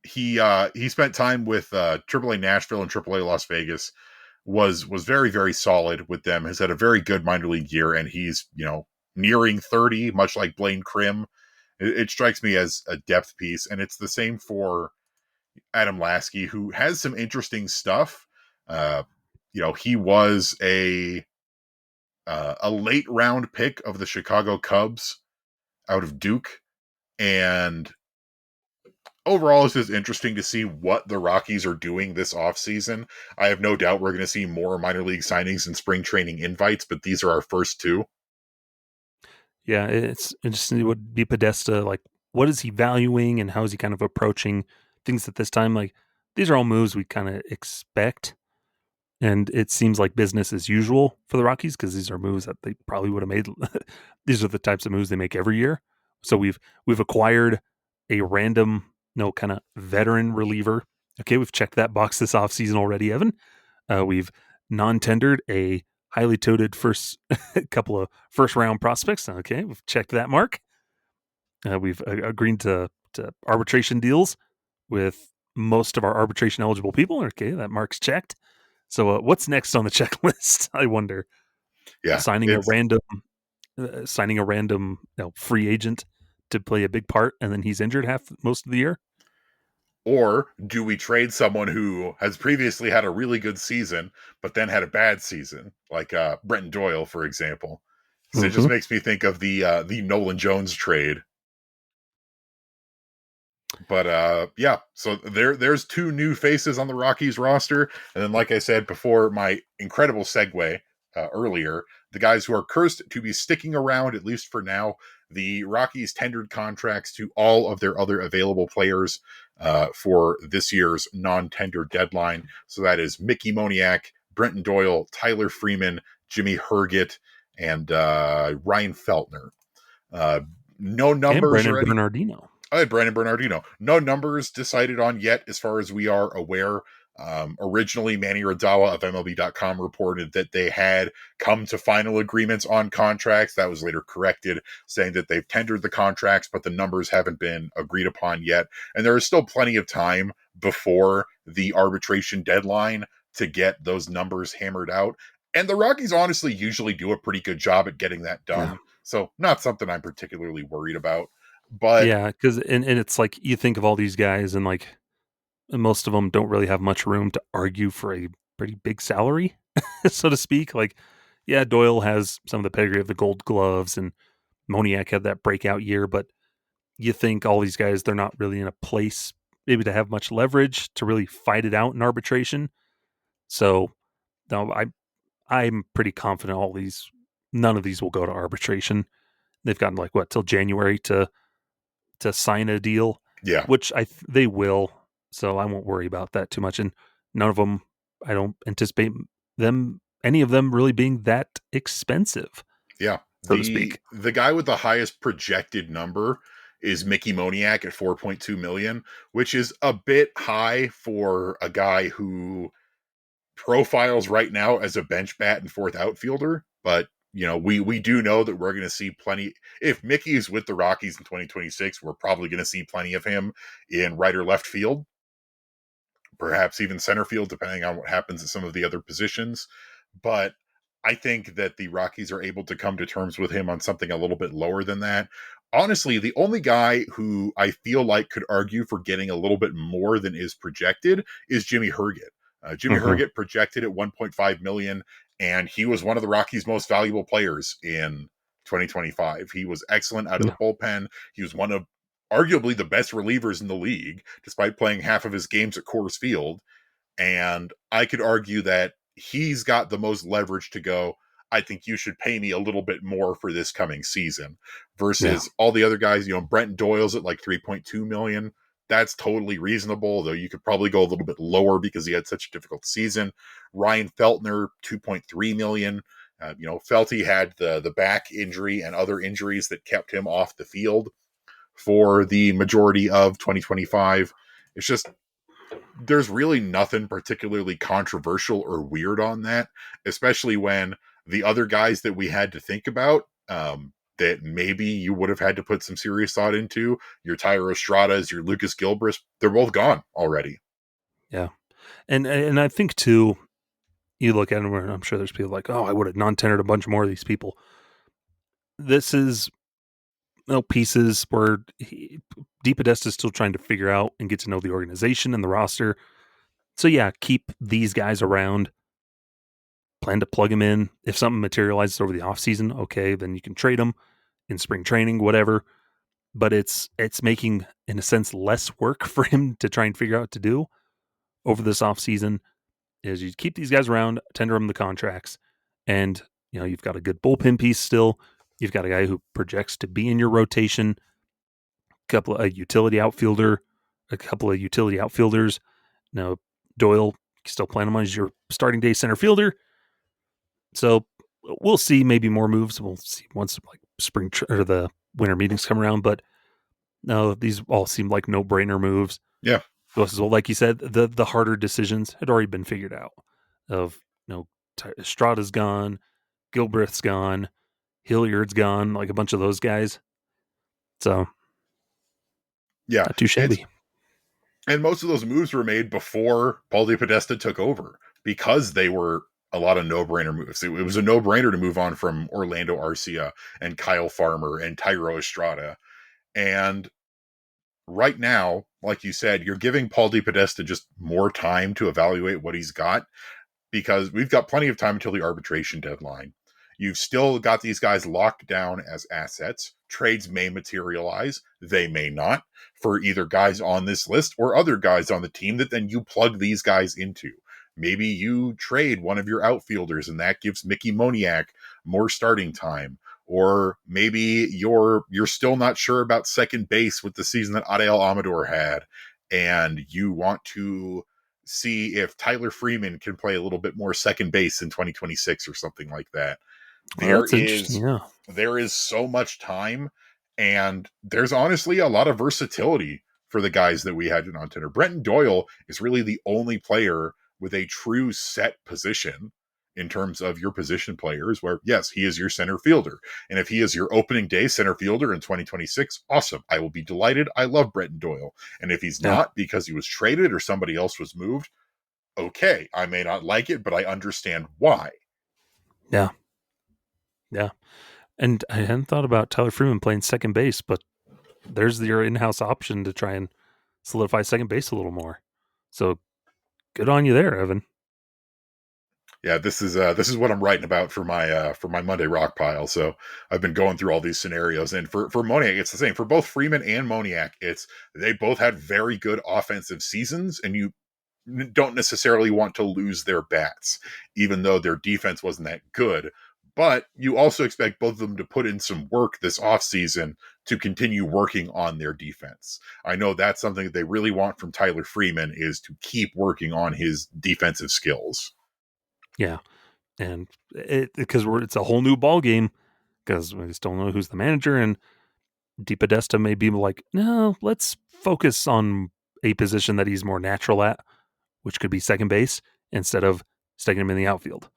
A: He spent time with AAA Nashville and AAA Las Vegas. Was very, very solid with them. Has had a very good minor league year, and he's nearing 30, much like Blaine Krim. It strikes me as a depth piece, and it's the same for Adam Lasky, who has some interesting stuff. Uh, he was a late round pick of the Chicago Cubs out of Duke, and overall it's just interesting to see what the Rockies are doing this offseason. I have no doubt we're going to see more minor league signings and spring training invites, but these are our first two.
B: Yeah, it's interesting. It would be Podesta. Like, what is he valuing, and how is he kind of approaching things at this time? Like, these are all moves we kind of expect, and it seems like business as usual for the Rockies because these are moves that they probably would have made. These are the types of moves they make every year. So we've acquired a random, kind of veteran reliever. Okay, we've checked that box this offseason already, Evan. We've non-tendered a highly touted first couple of first round prospects. Okay, we've checked that mark. We've agreed to arbitration deals with most of our arbitration eligible people. Okay, that mark's checked. So what's next on the checklist? I wonder.
A: Yeah,
B: Signing a
A: it's
B: random free agent to play a big part, and then he's injured most of the year.
A: or do we trade someone who has previously had a really good season but then had a bad season, like Brenton Doyle, for example? So it just
B: Mm-hmm.
A: makes me think of the Nolan Jones trade. But yeah, so there's two new faces on the Rockies roster, and then like I said before, my incredible segue earlier, the guys who are cursed to be sticking around at least for now. The Rockies tendered contracts to all of their other available players for this year's non-tender deadline. So that is Mickey Moniak, Brenton Doyle, Tyler Freeman, Jimmy Herget, and Ryan Feltner. No
B: And
A: numbers
B: Brennan
A: or any.
B: Bernardino.
A: Brennan Bernardino. No numbers decided on yet, as far as we are aware. Originally, Manny Radawa of MLB.com reported that they had come to final agreements on contracts. That was later corrected, saying that they've tendered the contracts, but the numbers haven't been agreed upon yet. And there is still plenty of time before the arbitration deadline to get those numbers hammered out. And the Rockies honestly usually do a pretty good job at getting that done.
B: Yeah.
A: So, not something I'm particularly worried about. But
B: Yeah, because and it's like you think of all these guys, and like most of them don't really have much room to argue for a pretty big salary, so to speak. Like, yeah, Doyle has some of the pedigree of the Gold Gloves, and Moniak had that breakout year, but you think all these guys, they're not really in a place maybe to have much leverage to really fight it out in arbitration. So no, I'm pretty confident none of these will go to arbitration. They've gotten like what till January to sign a deal,
A: yeah,
B: which they will. So I won't worry about that too much. And none of them, I don't anticipate any of them really being that expensive.
A: yeah.
B: so to speak.
A: The guy with the highest projected number is Mickey Moniak at 4.2 million, which is a bit high for a guy who profiles right now as a bench bat and fourth outfielder. But we do know that we're going to see plenty. If Mickey is with the Rockies in 2026, we're probably going to see plenty of him in right or left field, perhaps even center field, depending on what happens at some of the other positions. But I think that the Rockies are able to come to terms with him on something a little bit lower than that. Honestly, the only guy who I feel like could argue for getting a little bit more than is projected is Jimmy Herget. Jimmy Herget projected at 1.5 million, and he was one of the Rockies' most valuable players in 2025. He was excellent out of the bullpen. He was one of arguably the best relievers in the league, despite playing half of his games at Coors Field. And I could argue that he's got the most leverage to go, I think you should pay me a little bit more for this coming season versus all the other guys. Brent Doyle's at like 3.2 million. That's totally reasonable, though you could probably go a little bit lower because he had such a difficult season. Ryan Feltner, 2.3 million. Felty had the back injury and other injuries that kept him off the field for the majority of 2025. It's just, there's really nothing particularly controversial or weird on that, especially when the other guys that we had to think about, that maybe you would have had to put some serious thought into, your Thairo Estradas, your Lucas Gilbrist, they're both gone already.
B: Yeah. And I think too, you look at them and I'm sure there's people like, oh, I would have non-tendered a bunch more of these people. This is pieces where DePodesta is still trying to figure out and get to know the organization and the roster. So yeah, keep these guys around. Plan to plug them in. If something materializes over the offseason, okay, then you can trade them in spring training, whatever. But it's making, in a sense, less work for him to try and figure out what to do over this offseason. Is you keep these guys around, tender them the contracts, and you've got a good bullpen piece still. You've got a guy who projects to be in your rotation, a couple of utility outfielders. Now Doyle, still plan him on as your starting day center fielder. So we'll see maybe more moves. We'll see once like or the winter meetings come around. But no, these all seem like no-brainer moves.
A: Yeah.
B: Well, like you said, the harder decisions had already been figured out. Estrada's gone, Gilbreth's gone, Hilliard's gone, like a bunch of those guys. So
A: yeah,
B: not too shabby.
A: And most of those moves were made before Paul DePodesta took over because they were a lot of no-brainer moves. It was a no-brainer to move on from Orlando Arcia and Kyle Farmer and Thairo Estrada. And right now, like you said, you're giving Paul DePodesta just more time to evaluate what he's got, because we've got plenty of time until the arbitration deadline. You've still got these guys locked down as assets. Trades may materialize. They may not, for either guys on this list or other guys on the team that then you plug these guys into. Maybe you trade one of your outfielders and that gives Mickey Moniak more starting time. Or maybe you're still not sure about second base with the season that Adael Amador had, and you want to see if Tyler Freeman can play a little bit more second base in 2026 or something like that. There is so much time, and there's honestly a lot of versatility for the guys that we had in on tender. Brenton Doyle is really the only player with a true set position in terms of your position players, where yes, he is your center fielder. And if he is your opening day center fielder in 2026, awesome. I will be delighted. I love Brenton Doyle. And if he's not because he was traded or somebody else was moved, okay, I may not like it, but I understand why.
B: Yeah. Yeah. And I hadn't thought about Tyler Freeman playing second base, but there's your in-house option to try and solidify second base a little more. So good on you there, Evan.
A: Yeah, this is what I'm writing about for my Monday Rock pile. So I've been going through all these scenarios, and for Moniak, it's the same for both Freeman and Moniak. They both had very good offensive seasons, and you don't necessarily want to lose their bats, even though their defense wasn't that good. But you also expect both of them to put in some work this offseason to continue working on their defense. I know that's something that they really want from Tyler Freeman, is to keep working on his defensive skills.
B: Yeah. And because it's a whole new ball game because we still don't know who's the manager, and DePodesta may be like, no, let's focus on a position that he's more natural at, which could be second base, instead of sticking him in the outfield.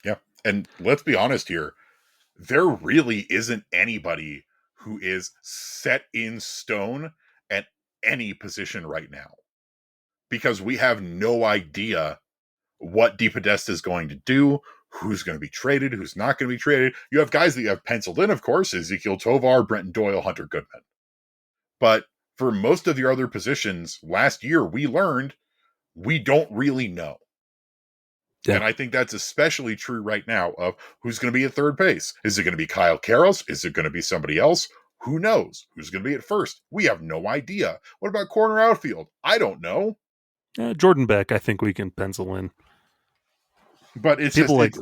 A: Yeah. And let's be honest here. There really isn't anybody who is set in stone at any position right now, because we have no idea what DePodesta is going to do, who's going to be traded, who's not going to be traded. You have guys that you have penciled in, of course, Ezekiel Tovar, Brenton Doyle, Hunter Goodman. But for most of your other positions, last year we learned we don't really know.
B: Yeah.
A: And I think that's especially true right now of who's going to be at third base. Is it going to be Kyle Karros? Is it going to be somebody else? Who knows? Who's going to be at first? We have no idea. What about corner outfield? I don't know.
B: Jordan Beck, I think we can pencil in.
A: But it's
B: People
A: just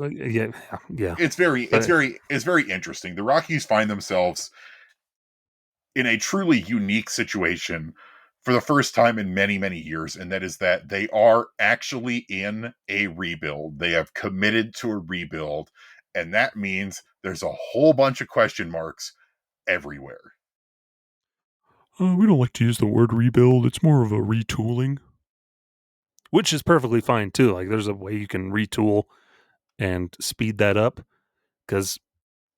B: yeah.
A: it's very interesting. The Rockies find themselves in a truly unique situation for the first time in many, many years, and that is that they are actually in a rebuild. They have committed to a rebuild, and that means there's a whole bunch of question marks everywhere.
B: We don't like to use the word rebuild. It's more of a retooling, which is perfectly fine too. Like, there's a way you can retool and speed that up, because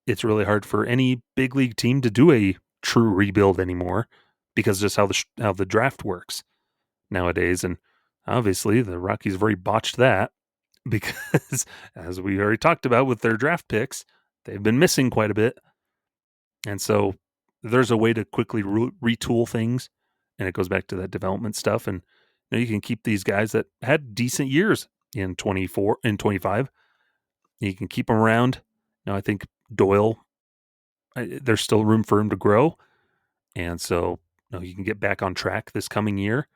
B: it's really hard for any big league team to do a true rebuild anymore, because just how the draft works nowadays. And obviously the Rockies have already botched that, because as we already talked about with their draft picks, they've been missing quite a bit. And so there's a way to quickly retool things, and it goes back to that development stuff. And you can keep these guys that had decent years in 24 and 25. You can keep them around. I think Doyle, there's still room for him to grow, and so you can get back on track this coming year.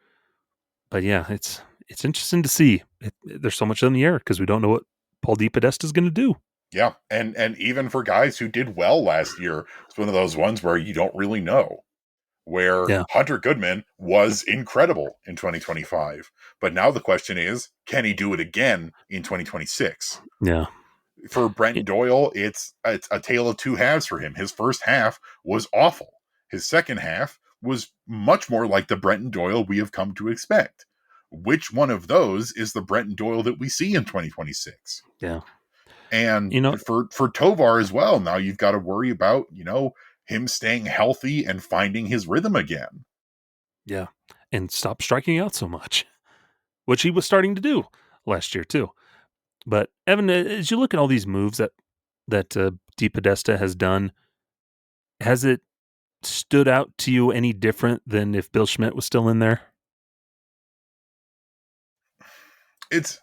B: But yeah, it's interesting to see. There's so much in the air because we don't know what Paul DePodesta is going to do.
A: Yeah, and even for guys who did well last year, it's one of those ones where you don't really know. Where
B: Yeah,
A: Hunter Goodman was incredible in 2025, but now the question is, can he do it again in 2026?
B: yeah,
A: For Brenton Doyle, it's a tale of two halves for him. His first half was awful. His second half was much more like the Brenton Doyle we have come to expect. Which one of those is the Brenton Doyle that we see in 2026?
B: yeah.
A: And for Tovar as well, now you've got to worry about, him staying healthy and finding his rhythm again.
B: Yeah, and stop striking out so much, which he was starting to do last year too. But Evan, as you look at all these moves that DePodesta has done, has it stood out to you any different than if Bill Schmidt was still in there?
A: It's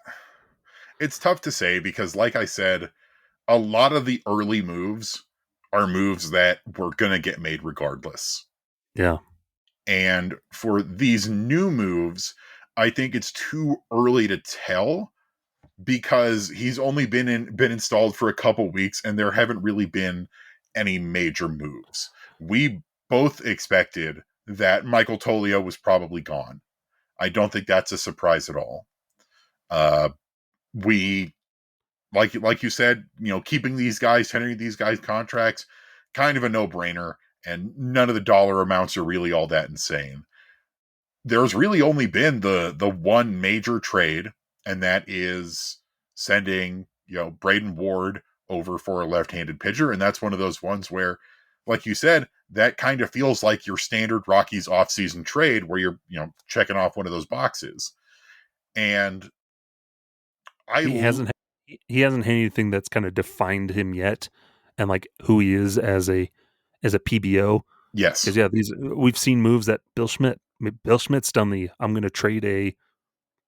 A: tough to say because, like I said, a lot of the early moves are moves that were going to get made regardless.
B: Yeah.
A: And for these new moves, I think it's too early to tell because he's only been installed for a couple weeks and there haven't really been any major moves. We both expected that Michael Toglia was probably gone. I don't think that's a surprise at all. We like you said, keeping these guys, tendering these guys contracts, kind of a no-brainer, and none of the dollar amounts are really all that insane. There's really only been the one major trade, and that is sending, Braiden Ward over for a left-handed pitcher, and that's one of those ones where, like you said, that kind of feels like your standard Rockies offseason trade where you're, checking off one of those boxes. And
B: He hasn't had anything that's kind of defined him yet, and like who he is as a PBO.
A: Yes.
B: Because we've seen moves that Bill Schmidt's done I'm going to trade a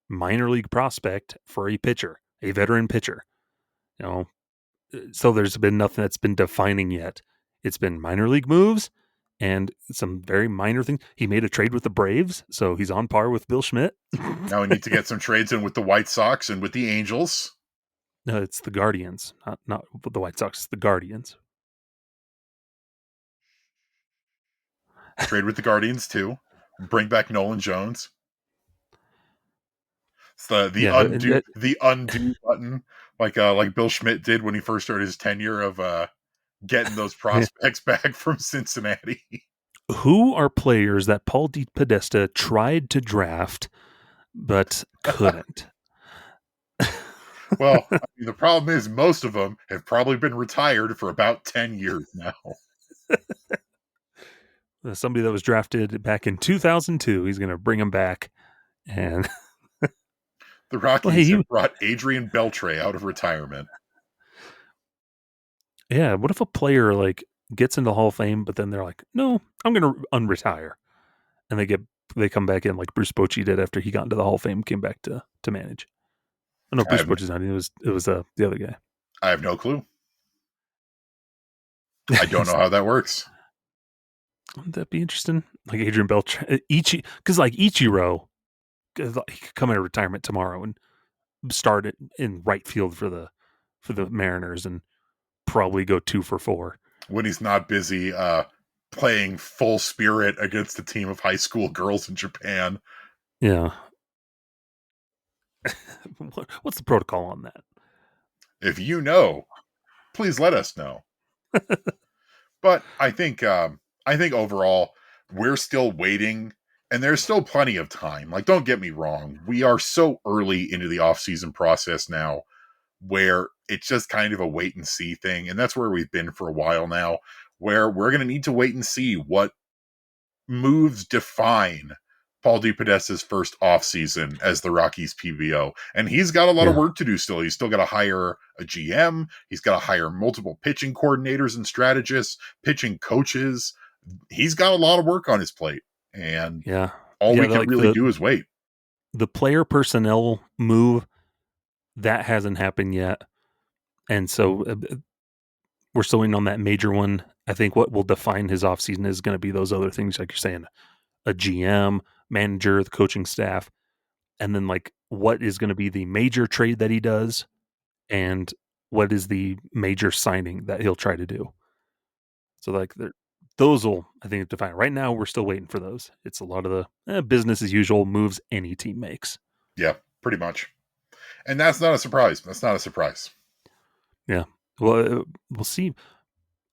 B: minor league prospect for a pitcher, a veteran pitcher. So there's been nothing that's been defining yet. It's been minor league moves and some very minor things. He made a trade with the Braves, so he's on par with Bill Schmidt.
A: Now we need to get some trades in with the White Sox and with the Angels.
B: No, it's the Guardians, not the White Sox. It's the Guardians.
A: Trade with the Guardians too. Bring back Nolan Jones. It's the undo button, like Bill Schmidt did when he first started his tenure of getting those prospects back from Cincinnati.
B: Who are players that Paul DePodesta tried to draft but couldn't?
A: Well, I mean, the problem is most of them have probably been retired for about 10 years now.
B: Somebody that was drafted back in 2002, he's going to bring him back. And
A: The Rockies have brought Adrian Beltre out of retirement.
B: Yeah, what if a player like gets into the Hall of Fame, but then they're like, "No, I'm going to unretire," and they come back in like Bruce Bochy did after he got into the Hall of Fame, came back to manage. Oh, no, Bruce Bochy's not. It was the other guy.
A: I have no clue. I don't know how that works.
B: Wouldn't that be interesting? Like Adrian Beltre, because like Ichiro, he could come out of retirement tomorrow and start it in right field for the Mariners and probably go 2 for 4
A: when he's not busy playing full spirit against a team of high school girls in Japan.
B: Yeah. What's the protocol on that?
A: If you know, please let us know. But I think overall we're still waiting, and there's still plenty of time. Like, don't get me wrong, we are so early into the off-season process now where it's just kind of a wait and see thing. And that's where we've been for a while now, where we're going to need to wait and see what moves define Paul DePodesta's first offseason as the Rockies PBO. And he's got a lot of work to do still. He's still got to hire a GM. He's got to hire multiple pitching coordinators and strategists, pitching coaches. He's got a lot of work on his plate. And all we can really do is wait.
B: The player personnel move, that hasn't happened yet. And so we're still waiting on that major one. I think what will define his offseason is going to be those other things, like you're saying, a GM, manager, the coaching staff, and then like what is going to be the major trade that he does and what is the major signing that he'll try to do. So like those will, I think, define. Right now, we're still waiting for those. It's a lot of the business as usual moves any team makes.
A: Yeah, pretty much. And that's not a surprise.
B: Yeah. Well, we'll see.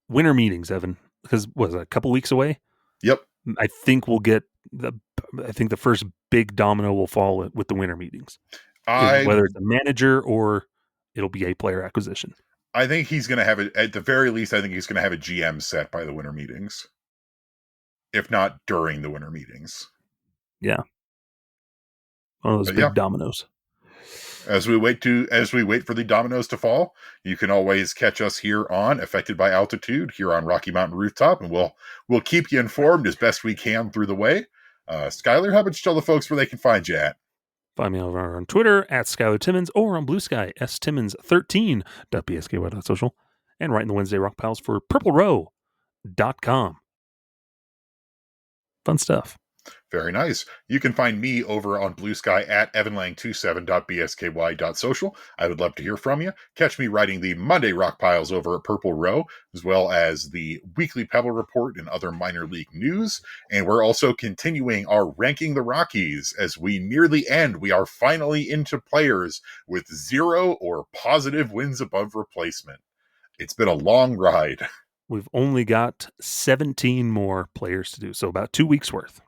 B: Winter meetings, Evan, because was it a couple weeks away?
A: Yep.
B: I think we'll get the first big domino will fall with the winter meetings. Whether it's a manager or it'll be a player acquisition.
A: I think he's going to have it at the very least. I think he's going to have a GM set by the winter meetings, if not during the winter meetings.
B: Yeah. One of those big dominoes.
A: As we wait for the dominoes to fall, you can always catch us here on Affected by Altitude here on Rocky Mountain Rooftop, and we'll keep you informed as best we can through the way. Skyler, how about you tell the folks where they can find you at?
B: Find me over on Twitter at Skyler Timmons or on Blue Sky stimmons13.bsky.social and right in the Wednesday Rock Piles for purplerow.com. Fun stuff.
A: Very nice. You can find me over on Blue Sky at evanlang27.bsky.social. I would love to hear from you. Catch me writing the Monday Rock Piles over at Purple Row, as well as the weekly Pebble Report and other minor league news. And we're also continuing our Ranking the Rockies as we near the end. We are finally into players with 0 or positive wins above replacement. It's been a long ride.
B: We've only got 17 more players to do, so about 2 weeks worth.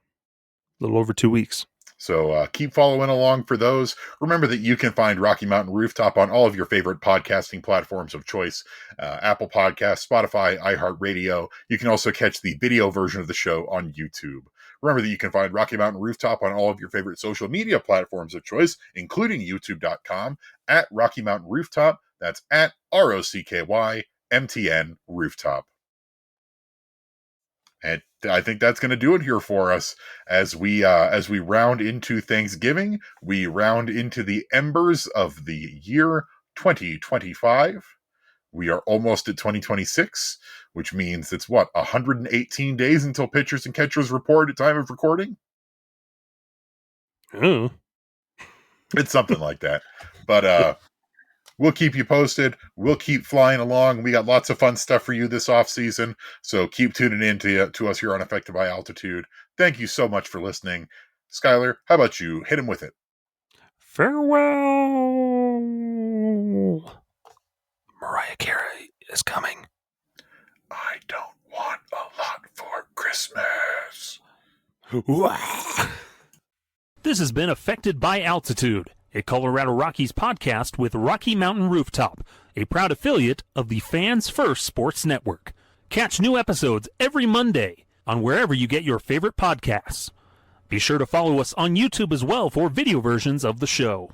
B: A little over 2 weeks.
A: So keep following along for those. Remember that you can find Rocky Mountain Rooftop on all of your favorite podcasting platforms of choice. Apple Podcasts, Spotify, iHeartRadio. You can also catch the video version of the show on YouTube. Remember that you can find Rocky Mountain Rooftop on all of your favorite social media platforms of choice, including YouTube.com at Rocky Mountain Rooftop. That's at ROCKYMTN Rooftop. And I think that's going to do it here for us as we round into Thanksgiving. We round into the embers of the year 2025. We are almost at 2026, which means it's 118 days until pitchers and catchers report at time of recording.
B: Oh,
A: it's something like that. But we'll keep you posted. We'll keep flying along. We got lots of fun stuff for you this off season. So keep tuning in to us here on Affected by Altitude. Thank you so much for listening. Skyler, how about you? Hit him with it.
B: Farewell. Mariah Carey is coming.
A: Christmas.
B: This has been Affected by Altitude, a Colorado Rockies podcast with Rocky Mountain Rooftop, a proud affiliate of the Fans First Sports Network. Catch new episodes every Monday on wherever you get your favorite podcasts. Be sure to follow us on YouTube as well for video versions of the show.